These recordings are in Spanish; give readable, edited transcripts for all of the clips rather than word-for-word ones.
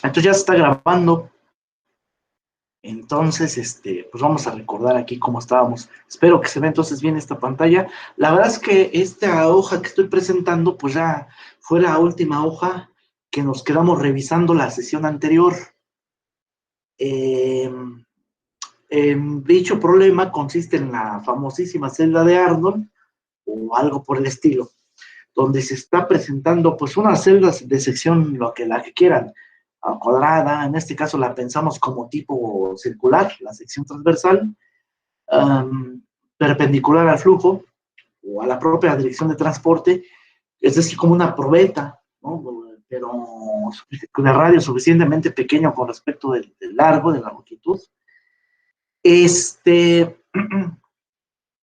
Entonces ya se está grabando. Entonces, pues vamos a recordar aquí cómo estábamos. Espero que se vea entonces bien esta pantalla. La verdad es que esta hoja que estoy presentando, pues ya fue la última hoja que nos quedamos revisando la sesión anterior. Eh, Dicho problema consiste en la famosísima celda de Arnold, o algo por el estilo, donde se está presentando pues una celda de sección, la que quieran, cuadrada, en este caso la pensamos como tipo circular, la sección transversal, um, perpendicular al flujo o a la propia dirección de transporte, es decir, como una probeta, ¿no? Pero de radio suficientemente pequeño con respecto del largo, de la longitud.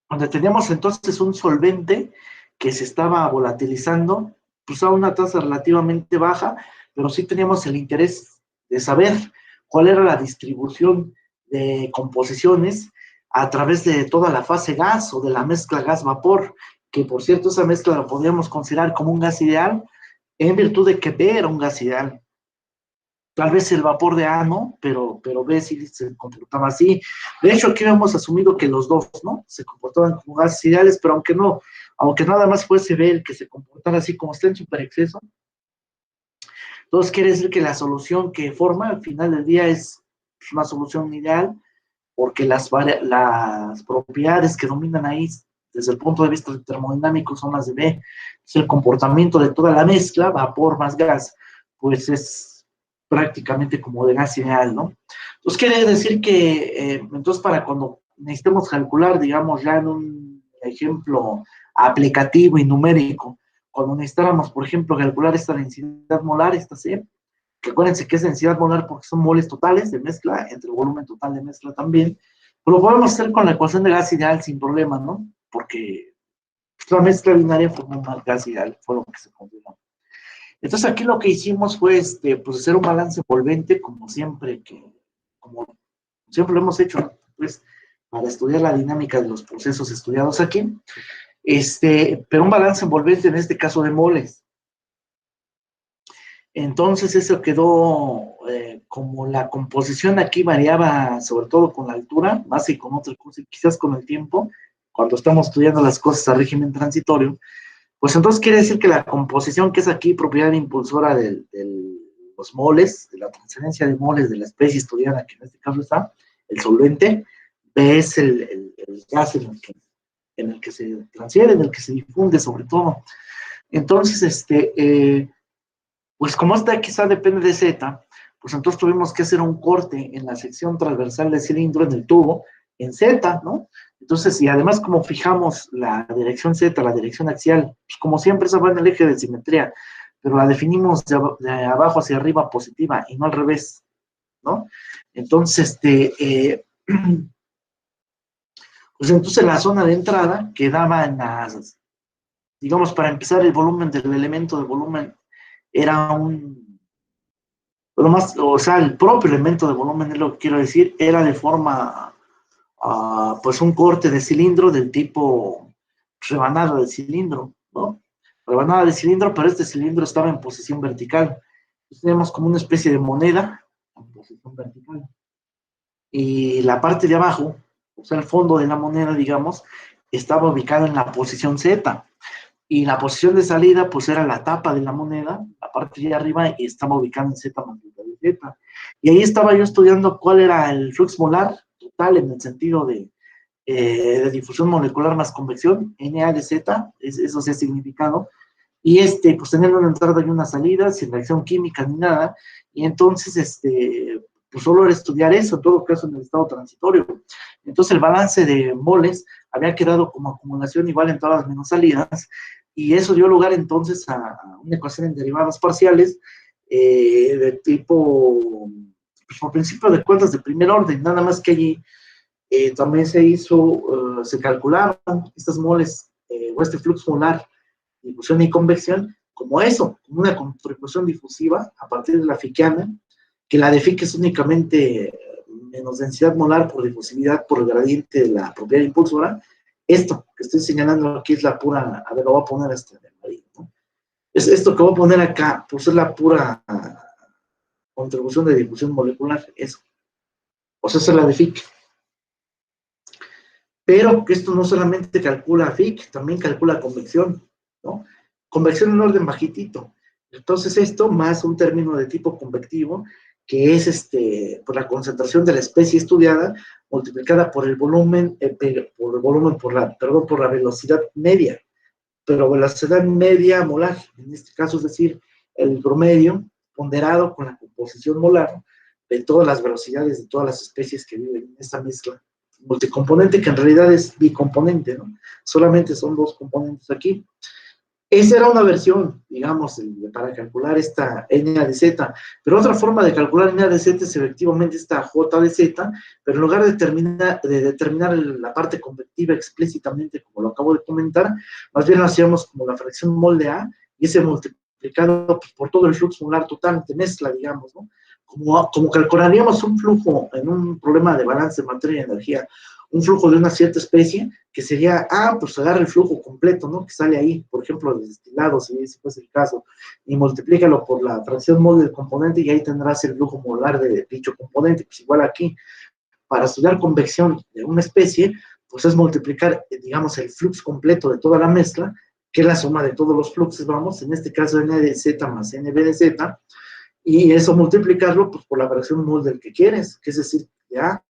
Donde teníamos entonces un solvente que se estaba volatilizando, pues a una tasa relativamente baja, pero sí teníamos el interés de saber cuál era la distribución de composiciones a través de toda la fase gas o de la mezcla gas-vapor, que por cierto esa mezcla la podríamos considerar como un gas ideal en virtud de que B era un gas ideal. Tal vez el vapor de A no, pero B sí se comportaba así. De hecho, aquí hemos asumido que los dos, ¿no? Se comportaban como gases ideales, pero aunque nada más fuese B el que se comportara así como está en superexceso, entonces quiere decir que la solución que forma al final del día es una solución ideal, porque las propiedades que dominan ahí desde el punto de vista termodinámico son las de B. Entonces, el comportamiento de toda la mezcla, vapor más gas, pues es prácticamente como de gas ideal, ¿no? Entonces quiere decir que, entonces para cuando necesitemos calcular, digamos, ya en un ejemplo aplicativo y numérico, cuando necesitáramos, por ejemplo, calcular esta densidad molar, esta C, que acuérdense que es densidad molar porque son moles totales de mezcla, entre el volumen total de mezcla también, pero lo podemos hacer con la ecuación de gas ideal sin problema, ¿no? Porque la mezcla binaria forma un gas ideal, fue lo que se confirmó. Entonces aquí lo que hicimos fue pues hacer un balance envolvente, como siempre lo hemos hecho, ¿no? Pues para estudiar la dinámica de los procesos estudiados aquí, pero un balance envolvente en este caso de moles. Entonces eso quedó como la composición aquí variaba sobre todo con la altura, más que con otra cosa, quizás con el tiempo, cuando estamos estudiando las cosas a régimen transitorio, pues entonces quiere decir que la composición que es aquí propiedad impulsora de los moles, de la transferencia de moles de la especie estudiada, que en este caso está, el solvente, es el gas en el que se transfiere, en el que se difunde sobre todo. Entonces, pues como esta quizá depende de Z, pues entonces tuvimos que hacer un corte en la sección transversal del cilindro, en el tubo, en Z, ¿no? Entonces, y además como fijamos la dirección Z, la dirección axial, pues como siempre esa va en el eje de simetría, pero la definimos de abajo hacia arriba positiva y no al revés, ¿no? Entonces, pues entonces la zona de entrada quedaba en las, digamos, para empezar el volumen del elemento de volumen era lo más, o sea, el propio elemento de volumen, es lo que quiero decir, era de forma, pues un corte de cilindro del tipo rebanada de cilindro, ¿no? Rebanada de cilindro, pero este cilindro estaba en posición vertical. Entonces, tenemos como una especie de moneda en posición vertical. Y la parte de abajo, o sea, el fondo de la moneda, digamos, estaba ubicado en la posición Z. Y la posición de salida, pues era la tapa de la moneda, la parte de arriba, y estaba ubicada en Z multiplicado de Z. Y ahí estaba yo estudiando cuál era el flux molar total en el sentido de difusión molecular más convección, Na de Z, eso sí ha significado. Y pues teniendo una entrada y una salida, sin reacción química ni nada. Y entonces, pues solo era estudiar eso, en todo caso en el estado transitorio. Entonces el balance de moles había quedado como acumulación igual en todas las menos salidas, y eso dio lugar entonces a una ecuación en derivadas parciales de tipo, pues por principio de cuentas de primer orden, nada más que allí también se calcularon estas moles o este flux molar, difusión y convección, como eso, como una contribución difusiva a partir de la Fickiana, que la de Fick es únicamente menos densidad molar por difusividad por el gradiente de la propiedad impulsora. Esto que estoy señalando aquí es la pura, a ver, lo voy a poner ¿no? Esto que voy a poner acá, pues es la pura contribución de difusión molecular, eso. O sea, esa es la de Fick. Pero que esto no solamente calcula Fick, también calcula convección, ¿no? Convección en orden bajitito. Entonces esto más un término de tipo convectivo, que es por la concentración de la especie estudiada multiplicada por el volumen, por la velocidad media, pero velocidad media molar, en este caso es decir, el promedio ponderado con la composición molar de todas las velocidades de todas las especies que viven en esta mezcla multicomponente, que en realidad es bicomponente, ¿no? Solamente son dos componentes aquí. Esa era una versión, digamos, para calcular esta N de Z, pero otra forma de calcular N de Z es efectivamente esta J de Z, pero en lugar de determinar la parte convectiva explícitamente, como lo acabo de comentar, más bien lo hacíamos como la fracción mol de A, y ese multiplicado pues, por todo el flujo molar total de mezcla, digamos, ¿no? Como calcularíamos un flujo en un problema de balance de materia y energía, un flujo de una cierta especie, que sería, pues agarra el flujo completo, ¿no? Que sale ahí, por ejemplo, de destilados, si ese fuese el caso, y multiplícalo por la fracción mol del componente y ahí tendrás el flujo molar de dicho componente. Pues igual aquí, para estudiar convección de una especie, pues es multiplicar, digamos, el flux completo de toda la mezcla, que es la suma de todos los fluxos, vamos, en este caso N de Z más NB de Z, y eso multiplicarlo pues, por la fracción mol del que quieres, que es decir, ya.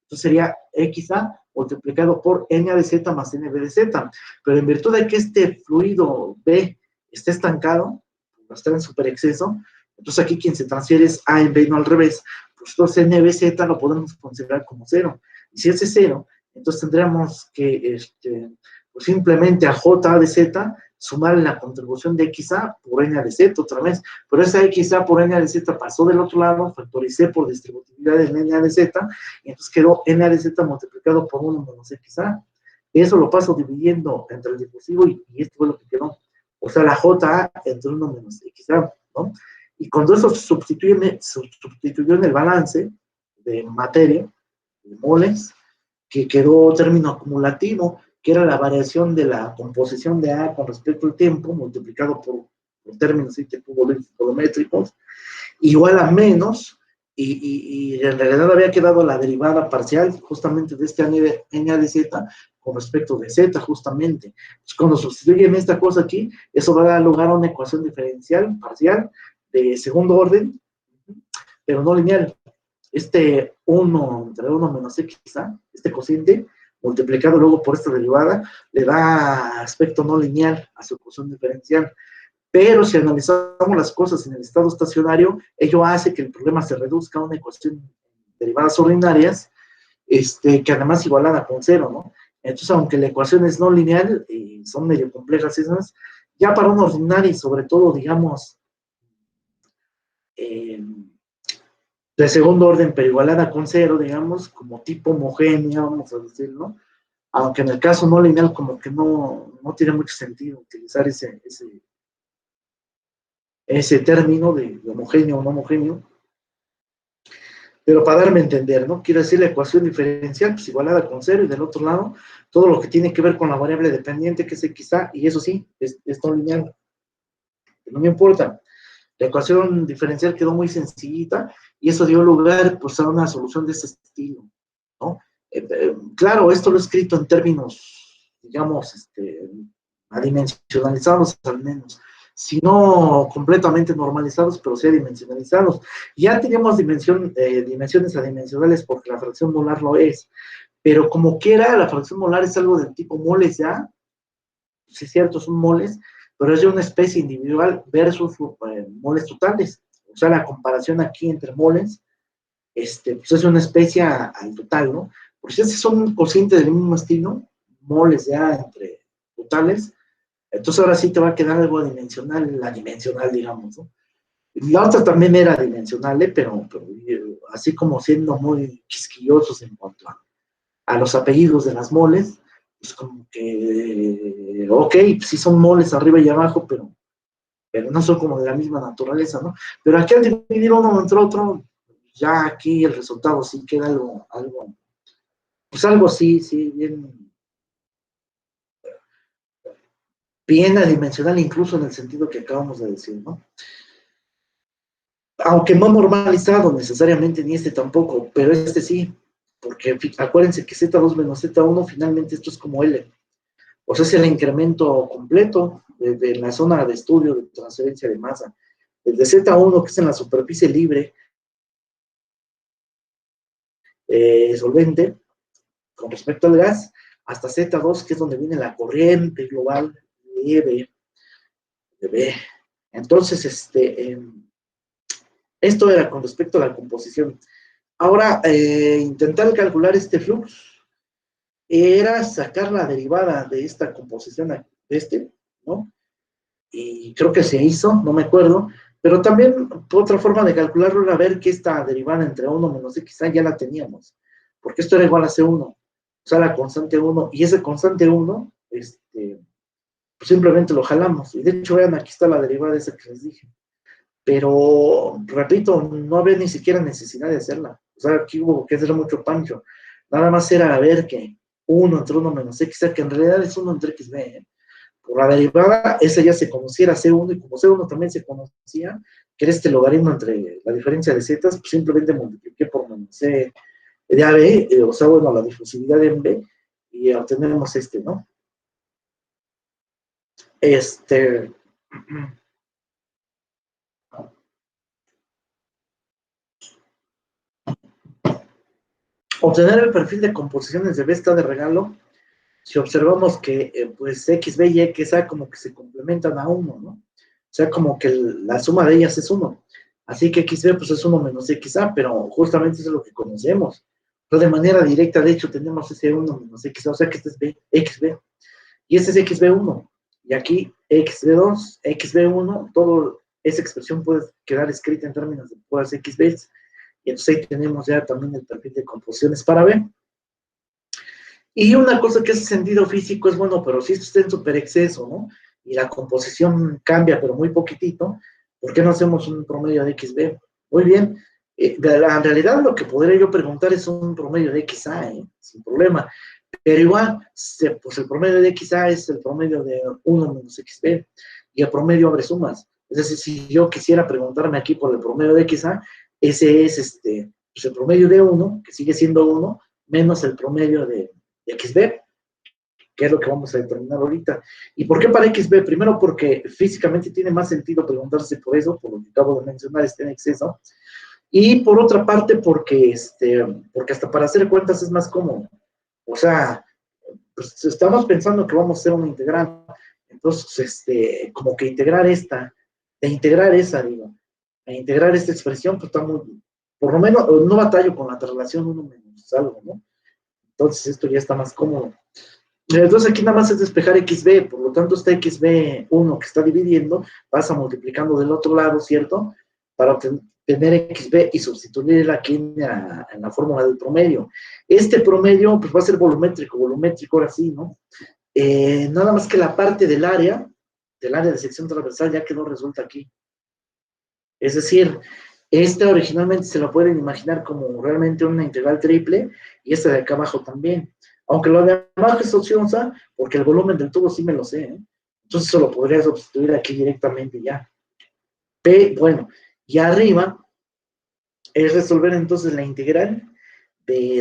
Entonces sería XA multiplicado por N de Z más NB de Z. Pero en virtud de que este fluido B esté estancado, está en superexceso, entonces aquí quien se transfiere es A en B y no al revés. Pues entonces NBZ lo podemos considerar como cero. Y si ese es cero, entonces tendríamos que pues simplemente a J de Z sumarle la contribución de XA por N de Z otra vez. Pero esa XA por N de Z pasó del otro lado, factoricé por distributividad en N de Z, y entonces quedó N de Z multiplicado por 1 menos XA. Eso lo paso dividiendo entre el difusivo y esto fue lo que quedó. O sea, la JA entre 1 menos XA, ¿no? Y cuando eso sustituyó en el balance de materia, de moles, que quedó término acumulativo, que era la variación de la composición de A con respecto al tiempo, multiplicado por términos tipo volumétricos, igual a menos, y en realidad había quedado la derivada parcial justamente de este N de Z con respecto de Z justamente. Entonces, cuando sustituyen esta cosa aquí, eso va a dar lugar a una ecuación diferencial parcial de segundo orden, pero no lineal. Este 1 entre 1 menos XA, este cociente, multiplicado luego por esta derivada, le da aspecto no lineal a su ecuación diferencial. Pero si analizamos las cosas en el estado estacionario, ello hace que el problema se reduzca a una ecuación de derivadas ordinarias, que además igualada con cero, ¿no? Entonces, aunque la ecuación es no lineal, son medio complejas esas, ya para un ordinario y sobre todo, digamos, de segundo orden, pero igualada con cero, digamos, como tipo homogénea, vamos a decirlo, aunque en el caso no lineal como que no tiene mucho sentido utilizar ese término de homogéneo o no homogéneo, pero para darme a entender, ¿no? Quiero decir la ecuación diferencial, pues igualada con cero, y del otro lado, todo lo que tiene que ver con la variable dependiente, que es XA, y eso sí, es no lineal, no me importa. La ecuación diferencial quedó muy sencillita, y eso dio lugar, pues, a una solución de ese estilo, ¿no? Claro, esto lo he escrito en términos, digamos, adimensionalizados al menos, si no completamente normalizados, pero sí adimensionalizados. Ya teníamos dimensiones adimensionales porque la fracción molar lo es, pero como quiera, la fracción molar es algo del tipo moles ya, sí es cierto, son moles, pero es de una especie individual versus moles totales. O sea, la comparación aquí entre moles, pues es una especie al total, ¿no? Por si son cocientes del mismo estilo, moles ya entre totales, entonces ahora sí te va a quedar algo dimensional, la dimensional, digamos, ¿no? La otra también era dimensional, pero así como siendo muy quisquillosos en cuanto a los apellidos de las moles, pues como que, ok, sí son moles arriba y abajo, pero no son como de la misma naturaleza, ¿no? Pero aquí al dividir uno entre otro, ya aquí el resultado sí queda pues algo sí, bien adimensional, incluso en el sentido que acabamos de decir, ¿no? aunque no normalizado necesariamente, ni este tampoco, pero este sí, porque acuérdense que Z2 menos Z1 finalmente esto es como L, o sea, es el incremento completo de la zona de estudio de transferencia de masa. Desde Z1, que es en la superficie libre, solvente, con respecto al gas, hasta Z2, que es donde viene la corriente global de B. Entonces, esto era con respecto a la composición. Ahora, intentar calcular este flujo era sacar la derivada de esta composición de ¿no? Y creo que se hizo, no me acuerdo, pero también otra forma de calcularlo era ver que esta derivada entre 1 menos x ya la teníamos, porque esto era igual a C1, o sea, la constante 1, y ese constante 1, pues simplemente lo jalamos, y de hecho, vean, aquí está la derivada de esa que les dije, pero, repito, no había ni siquiera necesidad de hacerla, o sea, aquí hubo que hacer mucho pancho, nada más era ver que 1 entre 1 menos x, que en realidad es 1 entre xb, por la derivada, esa ya se conociera C1, y como C1 también se conocía, que era este logaritmo entre la diferencia de z, pues simplemente multipliqué por menos C de AB, o sea, bueno, la difusividad en B, y obtenemos ¿no? Obtener el perfil de composiciones de B está de regalo, si observamos que pues X, B y X A como que se complementan a 1, ¿no? O sea, como que la suma de ellas es 1. Así que XB pues es 1 menos XA, pero justamente eso es lo que conocemos. Entonces, de manera directa, de hecho, tenemos ese 1 menos XA, o sea que este es B, XB. Y este es XB1. Y aquí XB2, XB1, toda esa expresión puede quedar escrita en términos de puras XB. Y entonces ahí tenemos ya también el perfil de composiciones para B. Y una cosa que hace sentido físico es, bueno, pero si esto está en superexceso, ¿no? Y la composición cambia, pero muy poquitito, ¿por qué no hacemos un promedio de XB? Muy bien, en realidad lo que podría yo preguntar es un promedio de XA, sin problema, pero igual, pues el promedio de XA es el promedio de 1 menos XB, y el promedio abre sumas. Es decir, si yo quisiera preguntarme aquí por el promedio de XA, ese es pues el promedio de 1, que sigue siendo 1, menos el promedio de XB, que es lo que vamos a determinar ahorita. ¿Y por qué para XB? Primero porque físicamente tiene más sentido preguntarse por eso, por lo que acabo de mencionar, está en exceso. Y por otra parte porque, porque hasta para hacer cuentas es más cómodo. O sea, pues estamos pensando que vamos a hacer una integral. Entonces, como que integrar de integrar esa, digo, de integrar esta expresión, pues está muy, por lo menos, no batallo con la relación 1 menos algo, ¿no? Entonces esto ya está más cómodo. Entonces aquí nada más es despejar XB, por lo tanto esta XB1 que está dividiendo, pasa multiplicando del otro lado, ¿cierto? Para obtener XB y sustituirla aquí en la fórmula del promedio. Este promedio pues va a ser volumétrico ahora sí, ¿no? Nada más que la parte del área de sección transversal ya quedó resuelta aquí. Es decir, esta originalmente se la pueden imaginar como realmente una integral triple, y esta de acá abajo también. Aunque lo de abajo es ociosa, porque el volumen del tubo sí me lo sé, ¿eh? Entonces eso lo podría sustituir aquí directamente ya. Bueno, y arriba es resolver entonces la integral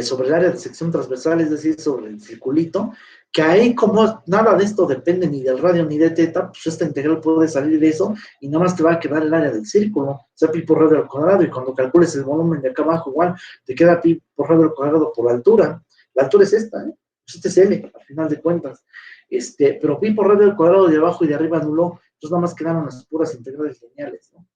sobre el área de sección transversal, es decir, sobre el circulito, que ahí como nada de esto depende ni del radio ni de teta, pues esta integral puede salir de eso y nada más te va a quedar el área del círculo, o sea, pi por radio al cuadrado, y cuando calcules el volumen de acá abajo igual, te queda pi por radio al cuadrado por la altura es esta, ¿eh? Pues este es L, al final de cuentas, pero pi por radio al cuadrado de abajo y de arriba anuló, entonces nada más quedaron las puras integrales lineales, ¿no?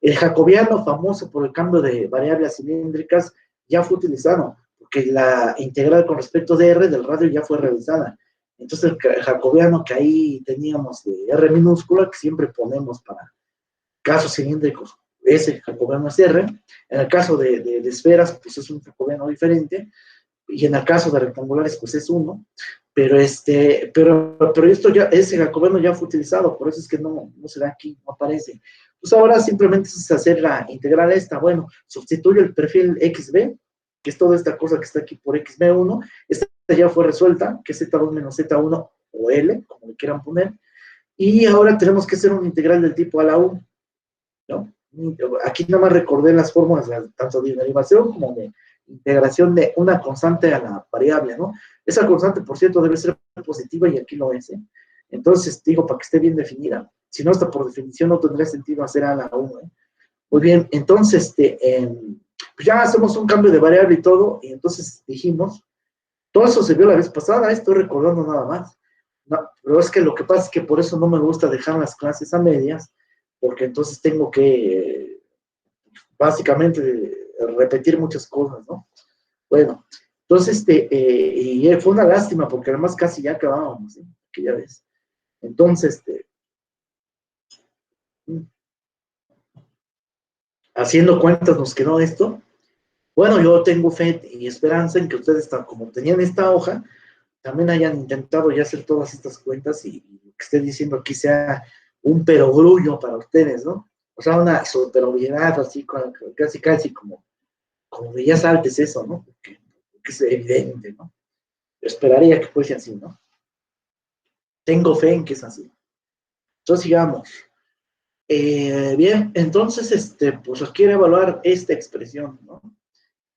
El jacobiano, famoso por el cambio de variables cilíndricas, ya fue utilizado, porque la integral con respecto de R del radio ya fue realizada. Entonces el jacobiano que ahí teníamos de R minúscula, que siempre ponemos para casos cilíndricos, ese jacobiano es R. En el caso de esferas, pues es un jacobiano diferente, y en el caso de rectangulares, pues es 1. Pero esto ya, ese jacobiano ya fue utilizado, por eso es que no se da aquí, no aparece. Pues ahora simplemente es hacer la integral esta, bueno, sustituyo el perfil XB, que es toda esta cosa que está aquí por XB1, esta ya fue resuelta, que es Z2 menos Z1 o L, como le quieran poner, y ahora tenemos que hacer una integral del tipo a la U, ¿no? Aquí nada más recordé las fórmulas, tanto de derivación como de integración de una constante a la variable, ¿no? Esa constante, por cierto, debe ser positiva y aquí lo es, ¿eh? Entonces, digo, para que esté bien definida. Si no, hasta por definición no tendría sentido hacer a la 1, ¿eh? Muy bien, entonces, pues ya hacemos un cambio de variable y todo, y entonces dijimos, todo eso se vio la vez pasada, estoy recordando nada más. No, pero es que lo que pasa es que por eso no me gusta dejar las clases a medias, porque entonces tengo que básicamente repetir muchas cosas, ¿no? Bueno, entonces, y fue una lástima, porque además casi ya acabábamos, ¿eh? Que ya ves. Entonces, haciendo cuentas nos quedó esto. Bueno, yo tengo fe y esperanza en que ustedes, como tenían esta hoja, también hayan intentado ya hacer todas estas cuentas y lo que esté diciendo aquí sea un perogrullo para ustedes, ¿no? O sea, una superioridad así, casi, casi como de ya saltes eso, ¿no? Porque es evidente, ¿no? Yo esperaría que fuese así, ¿no? Tengo fe en que es así. Entonces, sigamos. Bien, entonces, pues quiere evaluar esta expresión, ¿no?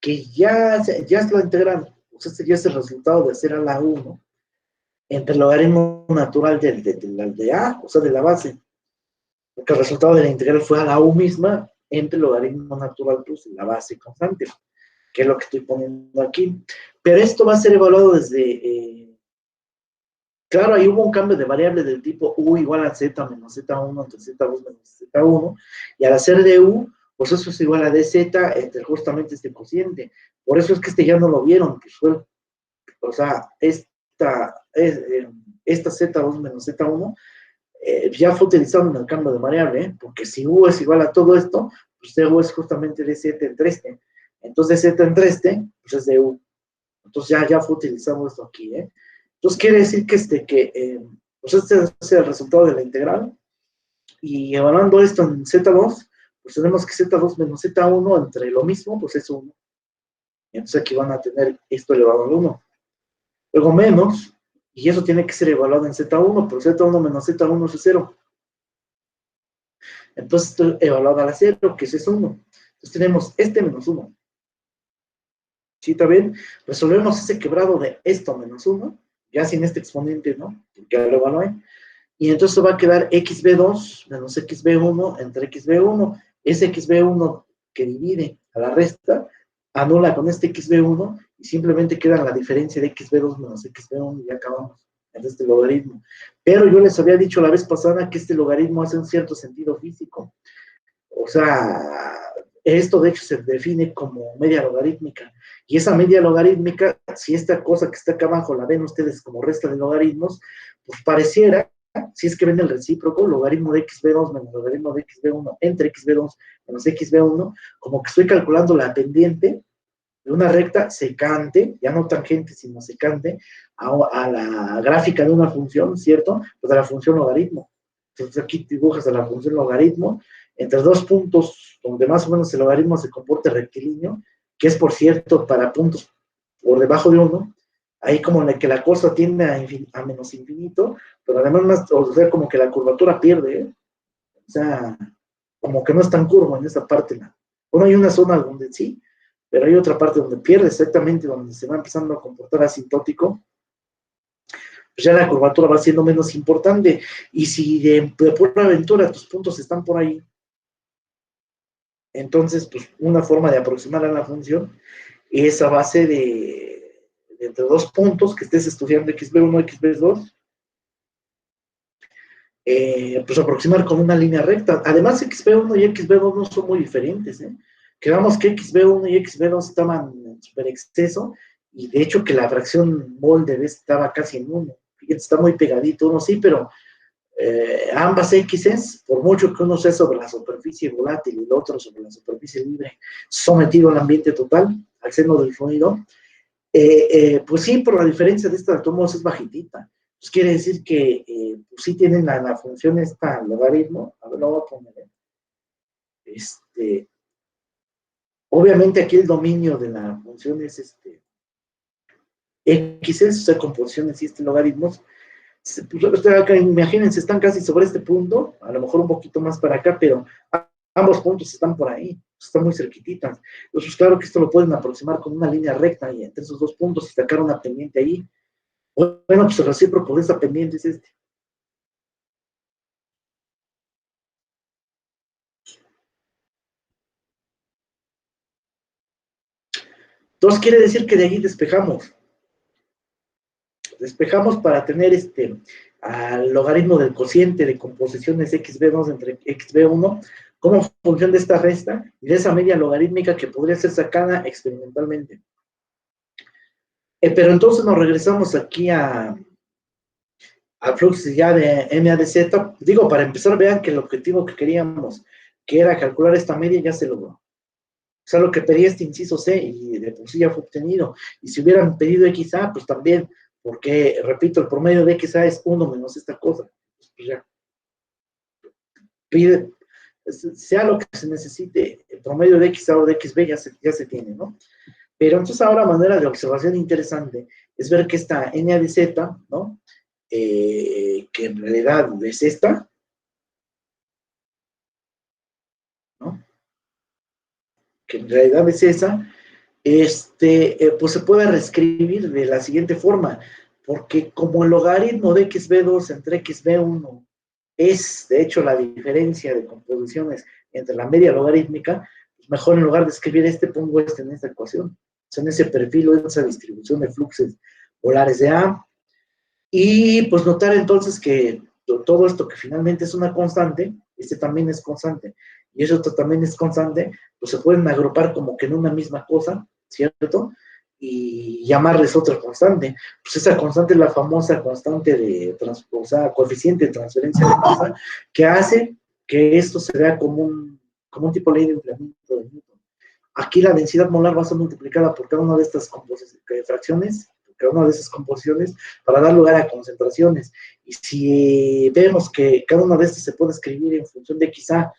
Que ya es la integral, o sea, este ya es el resultado de hacer a la 1 entre el logaritmo natural de A, o sea, de la base, porque el resultado de la integral fue a la U misma entre el logaritmo natural plus la base constante, que es lo que estoy poniendo aquí. Pero esto va a ser evaluado desde, claro, ahí hubo un cambio de variable del tipo U igual a Z menos Z1 entre Z2 menos Z1, y al hacer de U, pues eso es igual a dz entre justamente este cociente. Por eso es que ya no lo vieron, que fue, o sea, esta Z2 menos Z1 ya fue utilizado en el cambio de variable, ¿eh? Porque si U es igual a todo esto, pues U es justamente dz entre este. Entonces dz entre este, pues es de U. Entonces ya fue utilizado esto aquí, ¿eh? Entonces quiere decir que pues este es el resultado de la integral, y evaluando esto en Z2, pues tenemos que Z2 menos Z1 entre lo mismo, pues es 1. Entonces aquí van a tener esto elevado al 1. Luego menos, y eso tiene que ser evaluado en Z1, pero Z1 menos Z1 es 0. Entonces esto evaluado a la 0, que es 1. Entonces tenemos este menos 1. ¿Sí está bien? Resolvemos ese quebrado de esto menos 1, ya sin este exponente, ¿no? Porque ya lo evalué. Y entonces va a quedar xb2 menos xb1 entre xb1. Ese xb1 que divide a la resta, anula con este xb1 y simplemente queda la diferencia de xb2 menos xb1 y ya acabamos en este logaritmo. Pero yo les había dicho la vez pasada que este logaritmo hace un cierto sentido físico. O sea, esto de hecho se define como media logarítmica. Y esa media logarítmica, si esta cosa que está acá abajo la ven ustedes como resta de logaritmos, pues pareciera, si es que ven el recíproco, logaritmo de xb2 menos logaritmo de xb1 entre xb2 menos xb1, como que estoy calculando la pendiente de una recta secante, ya no tangente, sino secante, a la gráfica de una función, ¿cierto? Pues de la función logaritmo. Entonces aquí dibujas a la función logaritmo entre dos puntos donde más o menos el logaritmo se comporte rectilíneo, que es, por cierto, para puntos por debajo de 1, ahí como que la cosa tiende a menos infinito, pero además más, o sea, como que la curvatura pierde, ¿eh? O sea, como que no es tan curvo en esa parte. Bueno, hay una zona donde sí, pero hay otra parte donde pierde exactamente, donde se va empezando a comportar asintótico, pues ya la curvatura va siendo menos importante. Y si de pura aventura tus puntos están por ahí, entonces, pues una forma de aproximar a la función es a base de entre dos puntos que estés estudiando xb1 y xb2, pues aproximar con una línea recta. Además, xb1 y xb2 no son muy diferentes, ¿eh? Quedamos que xb1 y xb2 estaban en super exceso, y de hecho que la fracción mol de B estaba casi en 1. Fíjense, está muy pegadito, uno sí, pero ambas x's, por mucho que uno sea sobre la superficie volátil y el otro sobre la superficie libre, sometido al ambiente total, al seno del fluido, pues sí, pero la diferencia de estos átomos es bajitita. Pues quiere decir que pues sí tienen la función esta logaritmo. A ver, lo voy a poner. Obviamente aquí el dominio de la función es x, o sea, con posiciones y logaritmos. Pues, acá, imagínense, están casi sobre este punto, a lo mejor un poquito más para acá, pero ambos puntos están por ahí, están muy cerquititas. Entonces, claro que esto lo pueden aproximar con una línea recta y entre esos dos puntos y sacar una pendiente ahí. Bueno, pues el recíproco de esta pendiente es este. Entonces quiere decir que de allí despejamos. Despejamos para tener al logaritmo del cociente de composiciones xb2 entre xb1 como función de esta resta y de esa media logarítmica que podría ser sacada experimentalmente. Pero entonces nos regresamos aquí al flux ya de MA de Z. Digo, para empezar, vean que el objetivo que queríamos, que era calcular esta media, ya se logró. O sea, lo que pedía este inciso C y de por sí ya fue obtenido. Y si hubieran pedido XA, pues también, porque, repito, el promedio de XA es 1 menos esta cosa. Pues ya. Pide, sea lo que se necesite, el promedio de XA o de XB ya se tiene, ¿no? Pero entonces ahora manera de observación interesante es ver que esta NA de Z, ¿no? Que en realidad es esta, ¿no? Que en realidad es esa, pues se puede reescribir de la siguiente forma, porque como el logaritmo de xb2 entre xb1 es, de hecho, la diferencia de composiciones entre la media logarítmica, pues mejor en lugar de escribir pongo en esta ecuación, o sea, en ese perfil o en esa distribución de fluxos polares de A, y pues notar entonces que todo esto que finalmente es una constante, también es constante, y eso también es constante, pues se pueden agrupar como que en una misma cosa, ¿cierto? Y llamarles otra constante. Pues esa constante es la famosa constante o sea, coeficiente de transferencia de masa, que hace que esto se vea como un tipo de ley de enfriamiento de Newton. Aquí la densidad molar va a ser multiplicada por cada una de estas fracciones, cada una de esas composiciones, para dar lugar a concentraciones. Y si vemos que cada una de estas se puede escribir en función de XA,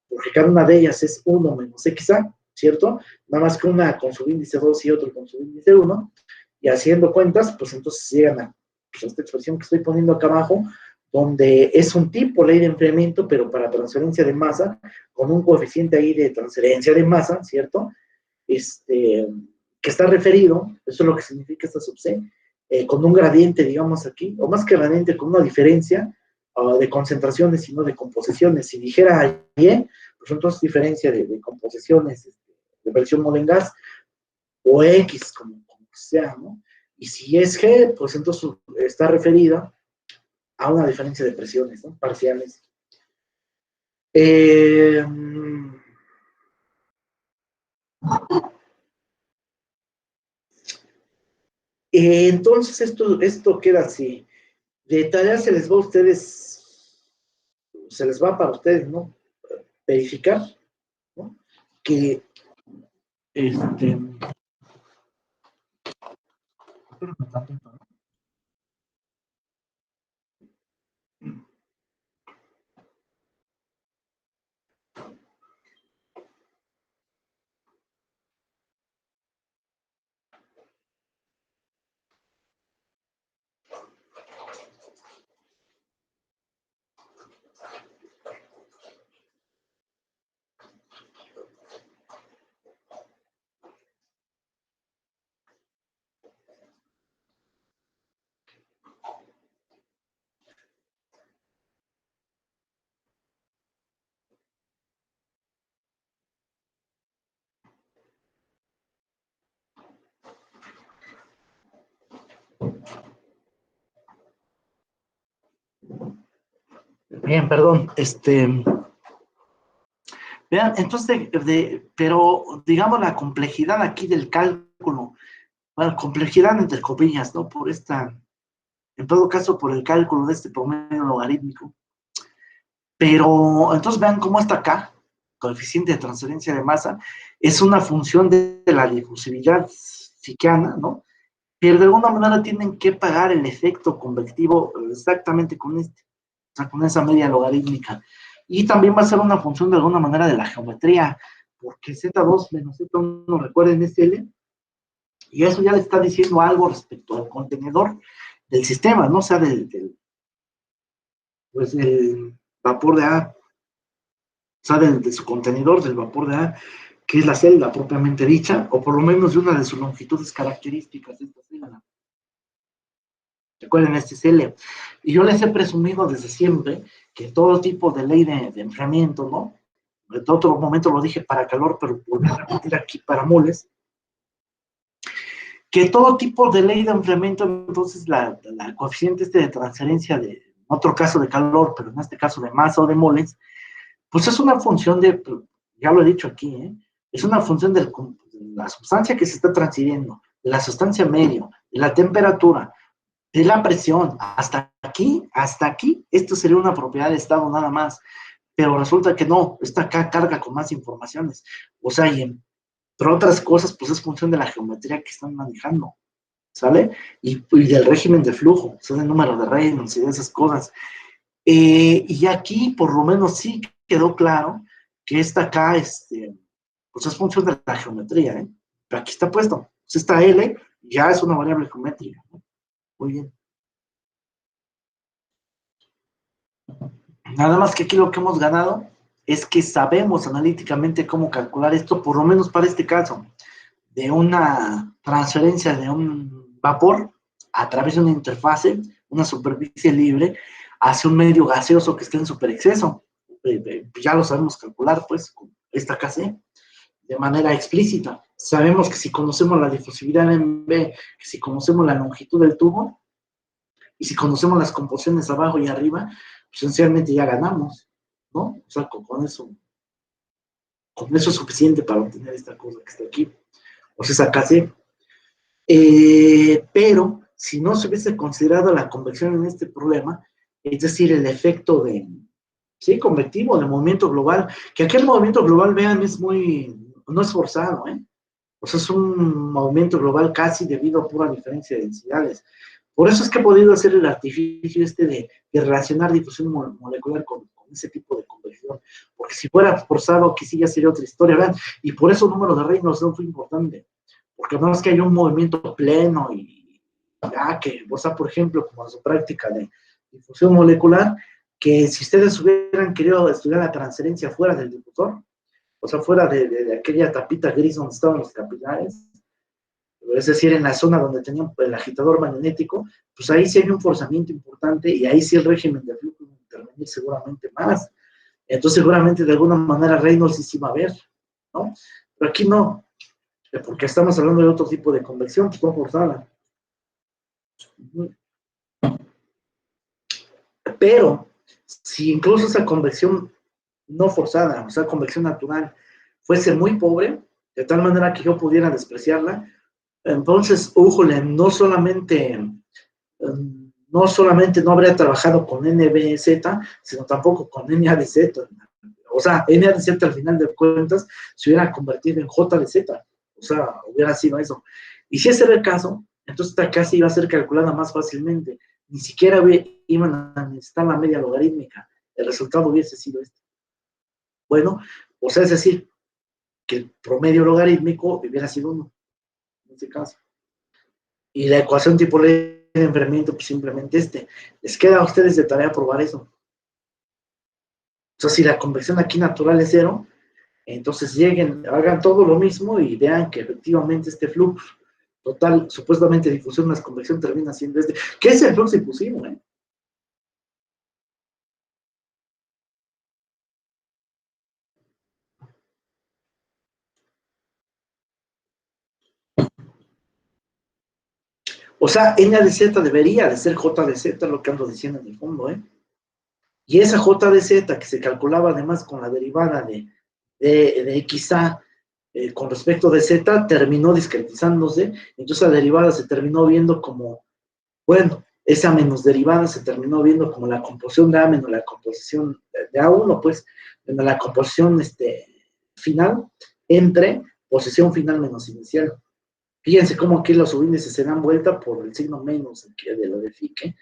porque cada una de ellas es 1 menos XA, ¿cierto? Nada más que una con su índice 2 y otro con su índice 1, y haciendo cuentas, pues entonces llegan a esta expresión que estoy poniendo acá abajo, donde es un tipo ley de enfriamiento, pero para transferencia de masa, con un coeficiente ahí de transferencia de masa, ¿cierto? Que está referido, eso es lo que significa esta sub C, con un gradiente, digamos aquí, o más que gradiente, con una diferencia de concentraciones y no de composiciones. Si dijera Y, pues entonces diferencia de composiciones, de versión mol en gas, o X, como sea, ¿no? Y si es G, pues entonces está referida a una diferencia de presiones, ¿no? Parciales. Entonces esto queda así. De tarea se les va a ustedes, se les va para ustedes, ¿no? Verificar, ¿no? Que bien, perdón, vean, entonces, pero digamos la complejidad aquí del cálculo, bueno, complejidad entre comillas, ¿no? En todo caso, por el cálculo de este promedio logarítmico. Pero entonces vean cómo está acá, coeficiente de transferencia de masa, es una función de la difusividad ficana, ¿no? Pero de alguna manera tienen que pagar el efecto convectivo exactamente con o sea, con esa media logarítmica. Y también va a ser una función de alguna manera de la geometría, porque Z2 menos Z1, recuerden, es L, y eso ya le está diciendo algo respecto al contenedor del sistema, ¿no? O sea, pues el vapor de A. sea, de su contenedor, del vapor de agua, que es la celda propiamente dicha, o por lo menos de una de sus longitudes características de esta celda. Recuerden este CL. Y yo les he presumido desde siempre que todo tipo de ley de enfriamiento, ¿no? En otro momento lo dije para calor, pero volví a repetir aquí para moles, que todo tipo de ley de enfriamiento, entonces la coeficiente de transferencia de, en otro caso de calor, pero en este caso de masa o de moles, pues es una función de, ya lo he dicho aquí, es una función de la sustancia que se está transfiriendo, de la sustancia medio, de la temperatura, de la presión. Hasta aquí, esto sería una propiedad de estado nada más, pero resulta que no, esta acá carga con más informaciones. O sea, y entre otras cosas, pues es función de la geometría que están manejando, ¿sale? Y del régimen de flujo, o sea, el número de Reynolds y de esas cosas. Y aquí, por lo menos, sí quedó claro que esta acá, pues es función de la geometría, ¿eh? Pero aquí está puesto. Pues esta L ya es una variable geométrica, ¿no? Muy bien. Nada más que aquí lo que hemos ganado es que sabemos analíticamente cómo calcular esto, por lo menos para este caso, de una transferencia de un vapor a través de una interfase, una superficie libre, hacia un medio gaseoso que esté en superexceso. Ya lo sabemos calcular, pues, con esta KC, de manera explícita. Sabemos que si conocemos la difusividad en B, que si conocemos la longitud del tubo, y si conocemos las composiciones abajo y arriba, pues esencialmente ya ganamos, ¿no? O sea, con eso es suficiente para obtener esta cosa que está aquí. O sea, esa KC. Pero si no se hubiese considerado la convección en este problema, es decir, el efecto de, sí, convectivo, de movimiento global, que aquel movimiento global, vean, no es forzado, ¿eh? O sea, es un movimiento global casi debido a pura diferencia de densidades. Por eso es que he podido hacer el artificio de relacionar difusión molecular con ese tipo de convección. Porque si fuera forzado, aquí sí ya sería otra historia, ¿verdad? Y por eso el número de Reynolds no fue importante. Porque no es que haya un movimiento pleno y ya que, o sea, por ejemplo, como en su práctica de difusión molecular, que si ustedes hubieran querido estudiar la transferencia fuera del difusor, o sea, fuera de aquella tapita gris donde estaban los capilares, es decir, en la zona donde tenían el agitador magnético, pues ahí sí hay un forzamiento importante y ahí sí el régimen de flujo va a intervenir seguramente más. Entonces, seguramente de alguna manera Reynolds sí va a ver, ¿no? Pero aquí no, porque estamos hablando de otro tipo de convección, pues no forzada. Pero, si incluso esa convección no forzada, o sea, convección natural, fuese muy pobre, de tal manera que yo pudiera despreciarla, entonces, újole, no solamente no habría trabajado con NBZ, sino tampoco con NADZ. O sea, NADZ al final de cuentas se hubiera convertido en JDZ. O sea, hubiera sido eso. Y si ese era el caso, entonces esta casi iba a ser calculada más fácilmente. Ni siquiera iban a necesitar la media logarítmica. El resultado hubiese sido este. Bueno, o sea, es decir, que el promedio logarítmico hubiera sido 1, en este caso. Y la ecuación tipo ley de enfriamiento, pues simplemente les queda a ustedes de tarea probar eso. O sea, si la convección aquí natural es 0, entonces hagan todo lo mismo y vean que efectivamente este flujo total, supuestamente difusión más convección termina siendo que es el flujo difusivo, ¿eh? O sea, N de Z debería de ser J de Z, lo que ando diciendo en el fondo, ¿eh? Y esa J de Z que se calculaba además con la derivada de XA con respecto de Z terminó discretizándose, entonces la derivada se terminó viendo como, bueno, esa menos derivada se terminó viendo como la composición de A menos la composición de A1, pues, menos la composición final entre posición final menos inicial. Fíjense cómo aquí los subíndices se dan vuelta por el signo menos de lo de Fique.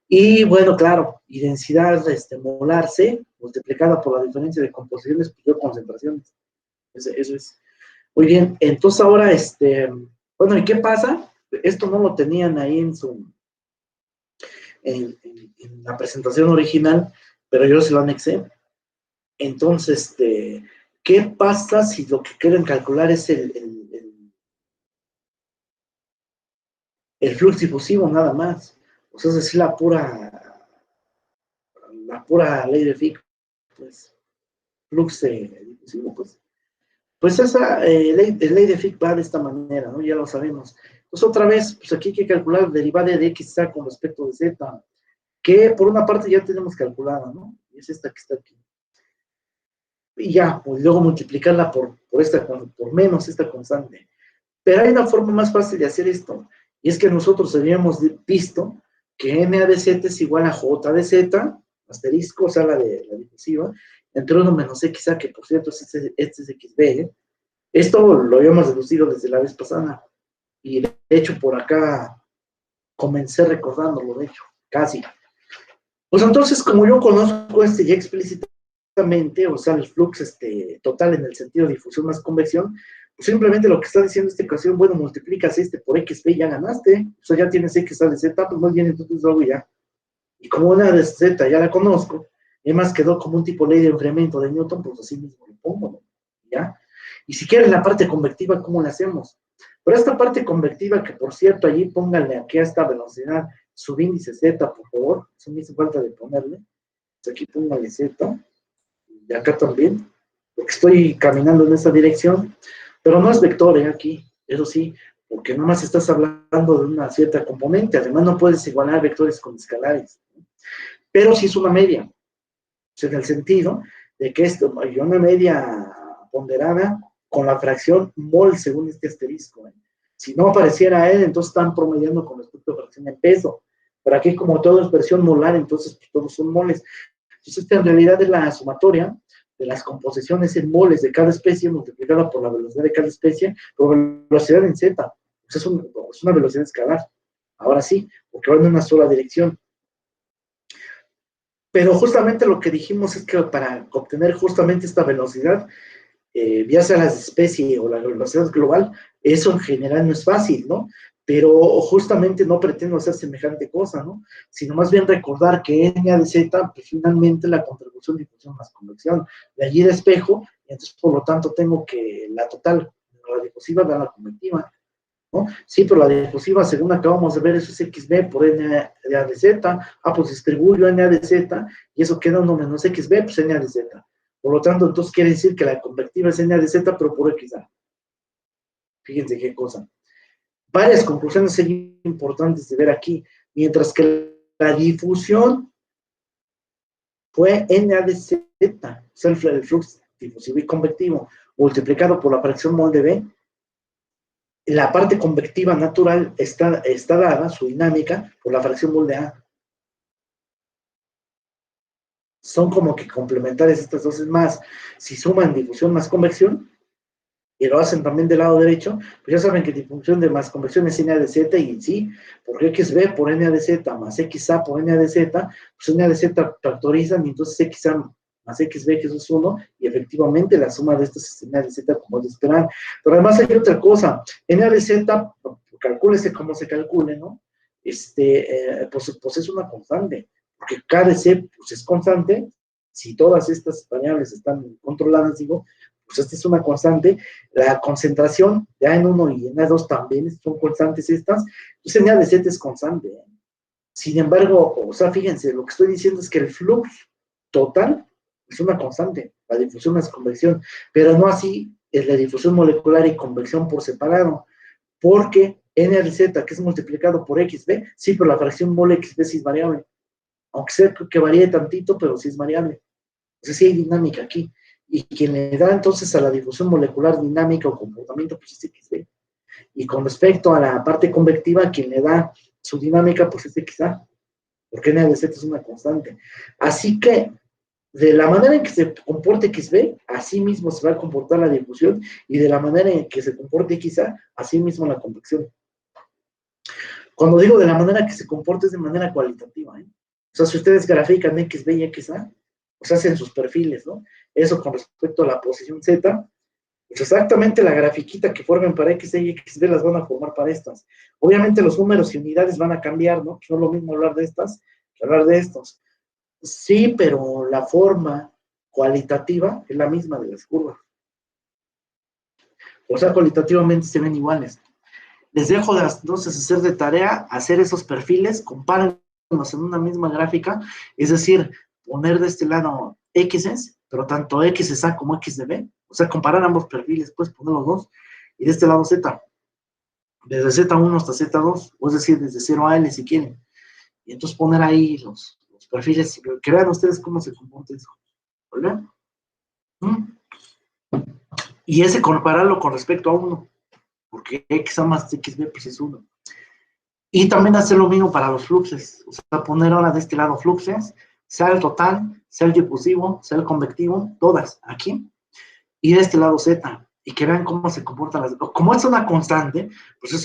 Y bueno, claro, y densidad molar C multiplicada por la diferencia de composiciones, pues dio concentraciones. Eso es. Muy bien, entonces ahora, bueno, ¿y qué pasa? Esto no lo tenían ahí en la presentación original, pero yo se lo anexé. Entonces, ¿qué pasa si lo que quieren calcular es el flux difusivo nada más? O sea, es decir, la pura ley de Fick, pues, flux difusivo, pues. Pues esa ley de Fick va de esta manera, ¿no? Ya lo sabemos. Pues otra vez, pues aquí hay que calcular la derivada de x con respecto de z, que por una parte ya tenemos calculada, ¿no? Es esta que está aquí. Y ya, pues luego multiplicarla por menos esta constante. Pero hay una forma más fácil de hacer esto, y es que nosotros habíamos visto que NA de Z es igual a J de Z, asterisco, o sea, la difusiva, entre 1 menos XA, que por cierto este es XB, ¿eh? Esto lo habíamos deducido desde la vez pasada, y de hecho por acá comencé recordándolo, de hecho, casi. Pues entonces, como yo conozco ya explícitamente, o sea, el flux total en el sentido de difusión más convección, pues simplemente lo que está diciendo esta ecuación, bueno, multiplicas por XB y ya ganaste, o sea, ya tienes X a de Z, pues muy bien, entonces luego ya. Y como una de Z ya la conozco, y además quedó como un tipo ley de enfriamiento de Newton, pues así mismo lo pongo, ¿no? ¿Ya? Y si quieren la parte convectiva, ¿cómo la hacemos? Pero esta parte convectiva, que por cierto, allí pónganle aquí a esta velocidad subíndice Z, por favor, eso me hizo falta de ponerle. Pues aquí pónganle Z, y acá también, porque estoy caminando en esa dirección, pero no es vector, aquí, eso sí, porque nomás estás hablando de una cierta componente, además no puedes igualar vectores con escalares, ¿no? Pero sí es una media, en el sentido de que esto hay una media ponderada con la fracción mol según este asterisco. Si no apareciera él, entonces están promediando con respecto a fracción en peso. Pero aquí, como todo es versión molar, entonces pues, todos son moles. Entonces, esta en realidad es la sumatoria de las composiciones en moles de cada especie multiplicada por la velocidad de cada especie por velocidad en z. Pues es una velocidad escalar. Ahora sí, porque va en una sola dirección. Pero justamente lo que dijimos es que para obtener justamente esta velocidad, ya sea la especie o la velocidad global, eso en general no es fácil, ¿no? Pero justamente no pretendo hacer semejante cosa, ¿no? Sino más bien recordar que N de Z, pues finalmente la contribución de difusión más convección, de allí de espejo, y entonces por lo tanto tengo que la total, la difusiva da la convectiva, ¿no? Sí, pero la difusiva, según acabamos de ver, eso es XB por NA de Z, pues distribuyo NA de Z, y eso queda 1 menos XB, pues NA de Z. Por lo tanto, entonces quiere decir que la convectiva es NA de Z, pero por XA. Fíjense qué cosa. Varias conclusiones importantes de ver aquí, mientras que la difusión fue NA de Z, o sea, el flux difusivo y convectivo, multiplicado por la fracción mol de B, la parte convectiva natural está dada, su dinámica, por la fracción mol de A. Son como que complementarias estas dos, es más, si suman difusión más convección, y lo hacen también del lado derecho, pues ya saben que difusión de más convección es NA de Z, y sí, por XB por NA de Z más XA por NA de Z, pues NA de Z factorizan, y entonces XA más XB, que eso es 1, y efectivamente la suma de estos es NA de Z, como es de esperar. Pero además hay otra cosa, NA de Z, calcúlese como se calcule, ¿no? Pues es una constante, porque KDC pues es constante, si todas estas variables están controladas, digo, pues esta es una constante, la concentración ya en 1 y en A2 también son constantes estas, entonces en A de Z es constante, ¿eh? Sin embargo, o sea, fíjense, lo que estoy diciendo es que el flux total es una constante, la difusión es convección, pero no así es la difusión molecular y convección por separado, porque N de Z, que es multiplicado por XB, sí, pero la fracción mol XB sí es variable, aunque sea que varíe tantito, pero sí es variable. Entonces sí hay dinámica aquí. Y quien le da entonces a la difusión molecular dinámica o comportamiento, pues es XB. Y con respecto a la parte convectiva, quien le da su dinámica, pues es XA, porque N de Z es una constante. Así que, de la manera en que se comporte XB, así mismo se va a comportar la difusión, y de la manera en que se comporte XA, así mismo la convección. Cuando digo de la manera que se comporta, es de manera cualitativa, ¿eh? O sea, si ustedes grafican XB y XA, pues hacen sus perfiles, ¿no? Eso con respecto a la posición Z, pues exactamente la grafiquita que formen para X y XB las van a formar para estas. Obviamente los números y unidades van a cambiar, ¿no? No es lo mismo hablar de estas que hablar de estos. Sí, pero la forma cualitativa es la misma de las curvas. O sea, cualitativamente se ven iguales. Les dejo entonces hacer de tarea, hacer esos perfiles, compárenlos en una misma gráfica, es decir, poner de este lado X's, pero tanto XA como XB, o sea, comparar ambos perfiles, pues poner los dos, y de este lado Z, desde Z1 hasta Z2, o es decir, desde 0 a L si quieren, y entonces poner ahí los perfiles, que vean ustedes cómo se comporta eso, ¿vale? Y ese compararlo con respecto a 1, porque XA más XB pues es 1. Y también hacer lo mismo para los fluxes, o sea, poner ahora de este lado fluxes, sea el total, sea el difusivo, sea el convectivo, todas aquí, y de este lado Z, y que vean cómo se comportan las, como es una constante, pues eso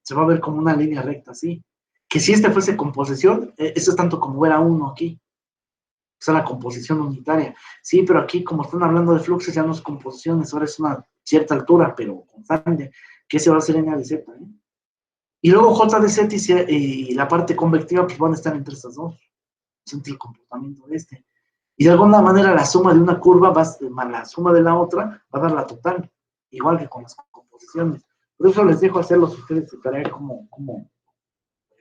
se va a ver como una línea recta, así, que si este fuese composición, eso es tanto como ver a 1 aquí, o sea, la composición unitaria, sí, pero aquí como están hablando de fluxos ya no es composiciones, ahora es una cierta altura, pero constante, que se va a hacer en A de Z, ¿eh? Y luego J de Z y la parte convectiva pues van a estar entre estas dos, entre el comportamiento de este. Y de alguna manera la suma de una curva más la suma de la otra va a dar la total, igual que con las composiciones. Por eso les dejo hacerlos ustedes de tarea como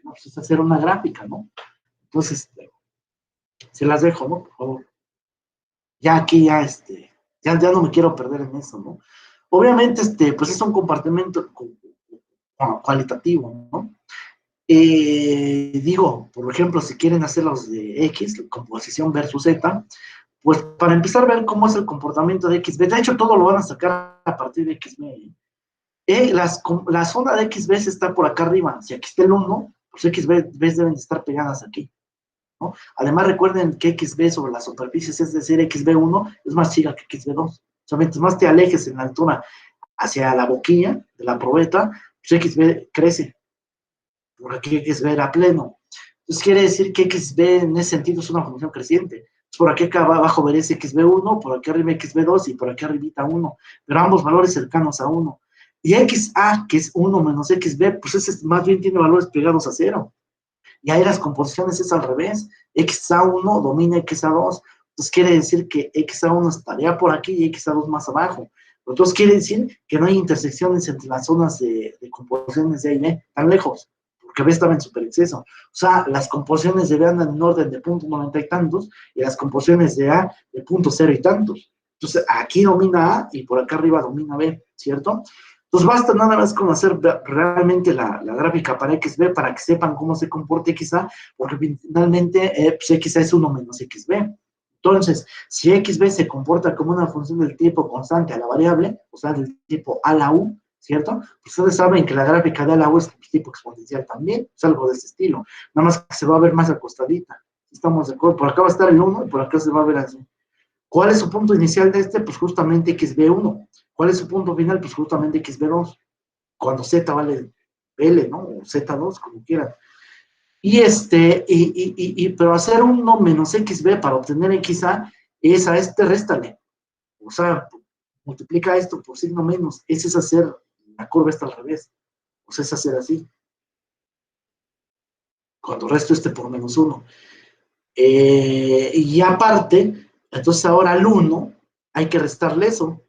pues, hacer una gráfica, ¿no? Entonces, se las dejo, ¿no? Por favor. Ya aquí ya no me quiero perder en eso, ¿no? Obviamente, pues es un comportamiento cualitativo, ¿no? Digo, por ejemplo, si quieren hacer los de X, composición versus Z, pues para empezar a ver cómo es el comportamiento de XB, de hecho todo lo van a sacar a partir de XB. La zona de XB está por acá arriba, si aquí está el 1, pues XB deben de estar pegadas aquí, ¿no? Además recuerden que XB sobre las superficies, es decir, XB1 es más chica que XB2, o sea, mientras más te alejes en la altura hacia la boquilla de la probeta, pues XB crece, por aquí XB era pleno. Entonces quiere decir que XB en ese sentido es una función creciente. Por aquí acá abajo veré XB1, por aquí arriba XB2 y por aquí arribita 1, pero ambos valores cercanos a 1. Y XA, que es 1 menos XB, pues ese más bien tiene valores pegados a 0. Y ahí las composiciones es al revés. XA1 domina XA2. Entonces quiere decir que XA1 estaría por aquí y XA2 más abajo. Entonces quiere decir que no hay intersecciones entre las zonas de composiciones de A y B tan lejos, porque B estaba en superexceso. O sea, las composiciones de B andan en orden de punto 90 y tantos, y las composiciones de A de punto 0 y tantos. Entonces, aquí domina A y por acá arriba domina B, ¿cierto? Entonces, basta nada más con hacer realmente la gráfica para XB para que sepan cómo se comporta XA, porque finalmente pues XA es 1 menos XB. Entonces, si XB se comporta como una función del tipo constante a la variable, o sea, del tipo a la U, ¿cierto? Pues ustedes saben que la gráfica de la U es tipo exponencial también, es algo de ese estilo, nada más que se va a ver más acostadita. Estamos de acuerdo, por acá va a estar el 1 y por acá se va a ver así. ¿Cuál es su punto inicial de este? Pues justamente XB1. ¿Cuál es su punto final? Pues justamente XB2. Cuando Z vale L, ¿no? O Z2, como quieran. Pero hacer 1 menos XB para obtener XA es a este réstale. O sea, multiplica esto por signo menos. Ese es hacer, la curva está al revés. O sea, es hacer así. Cuando resto por menos 1. Y aparte, entonces ahora al 1 hay que restarle eso.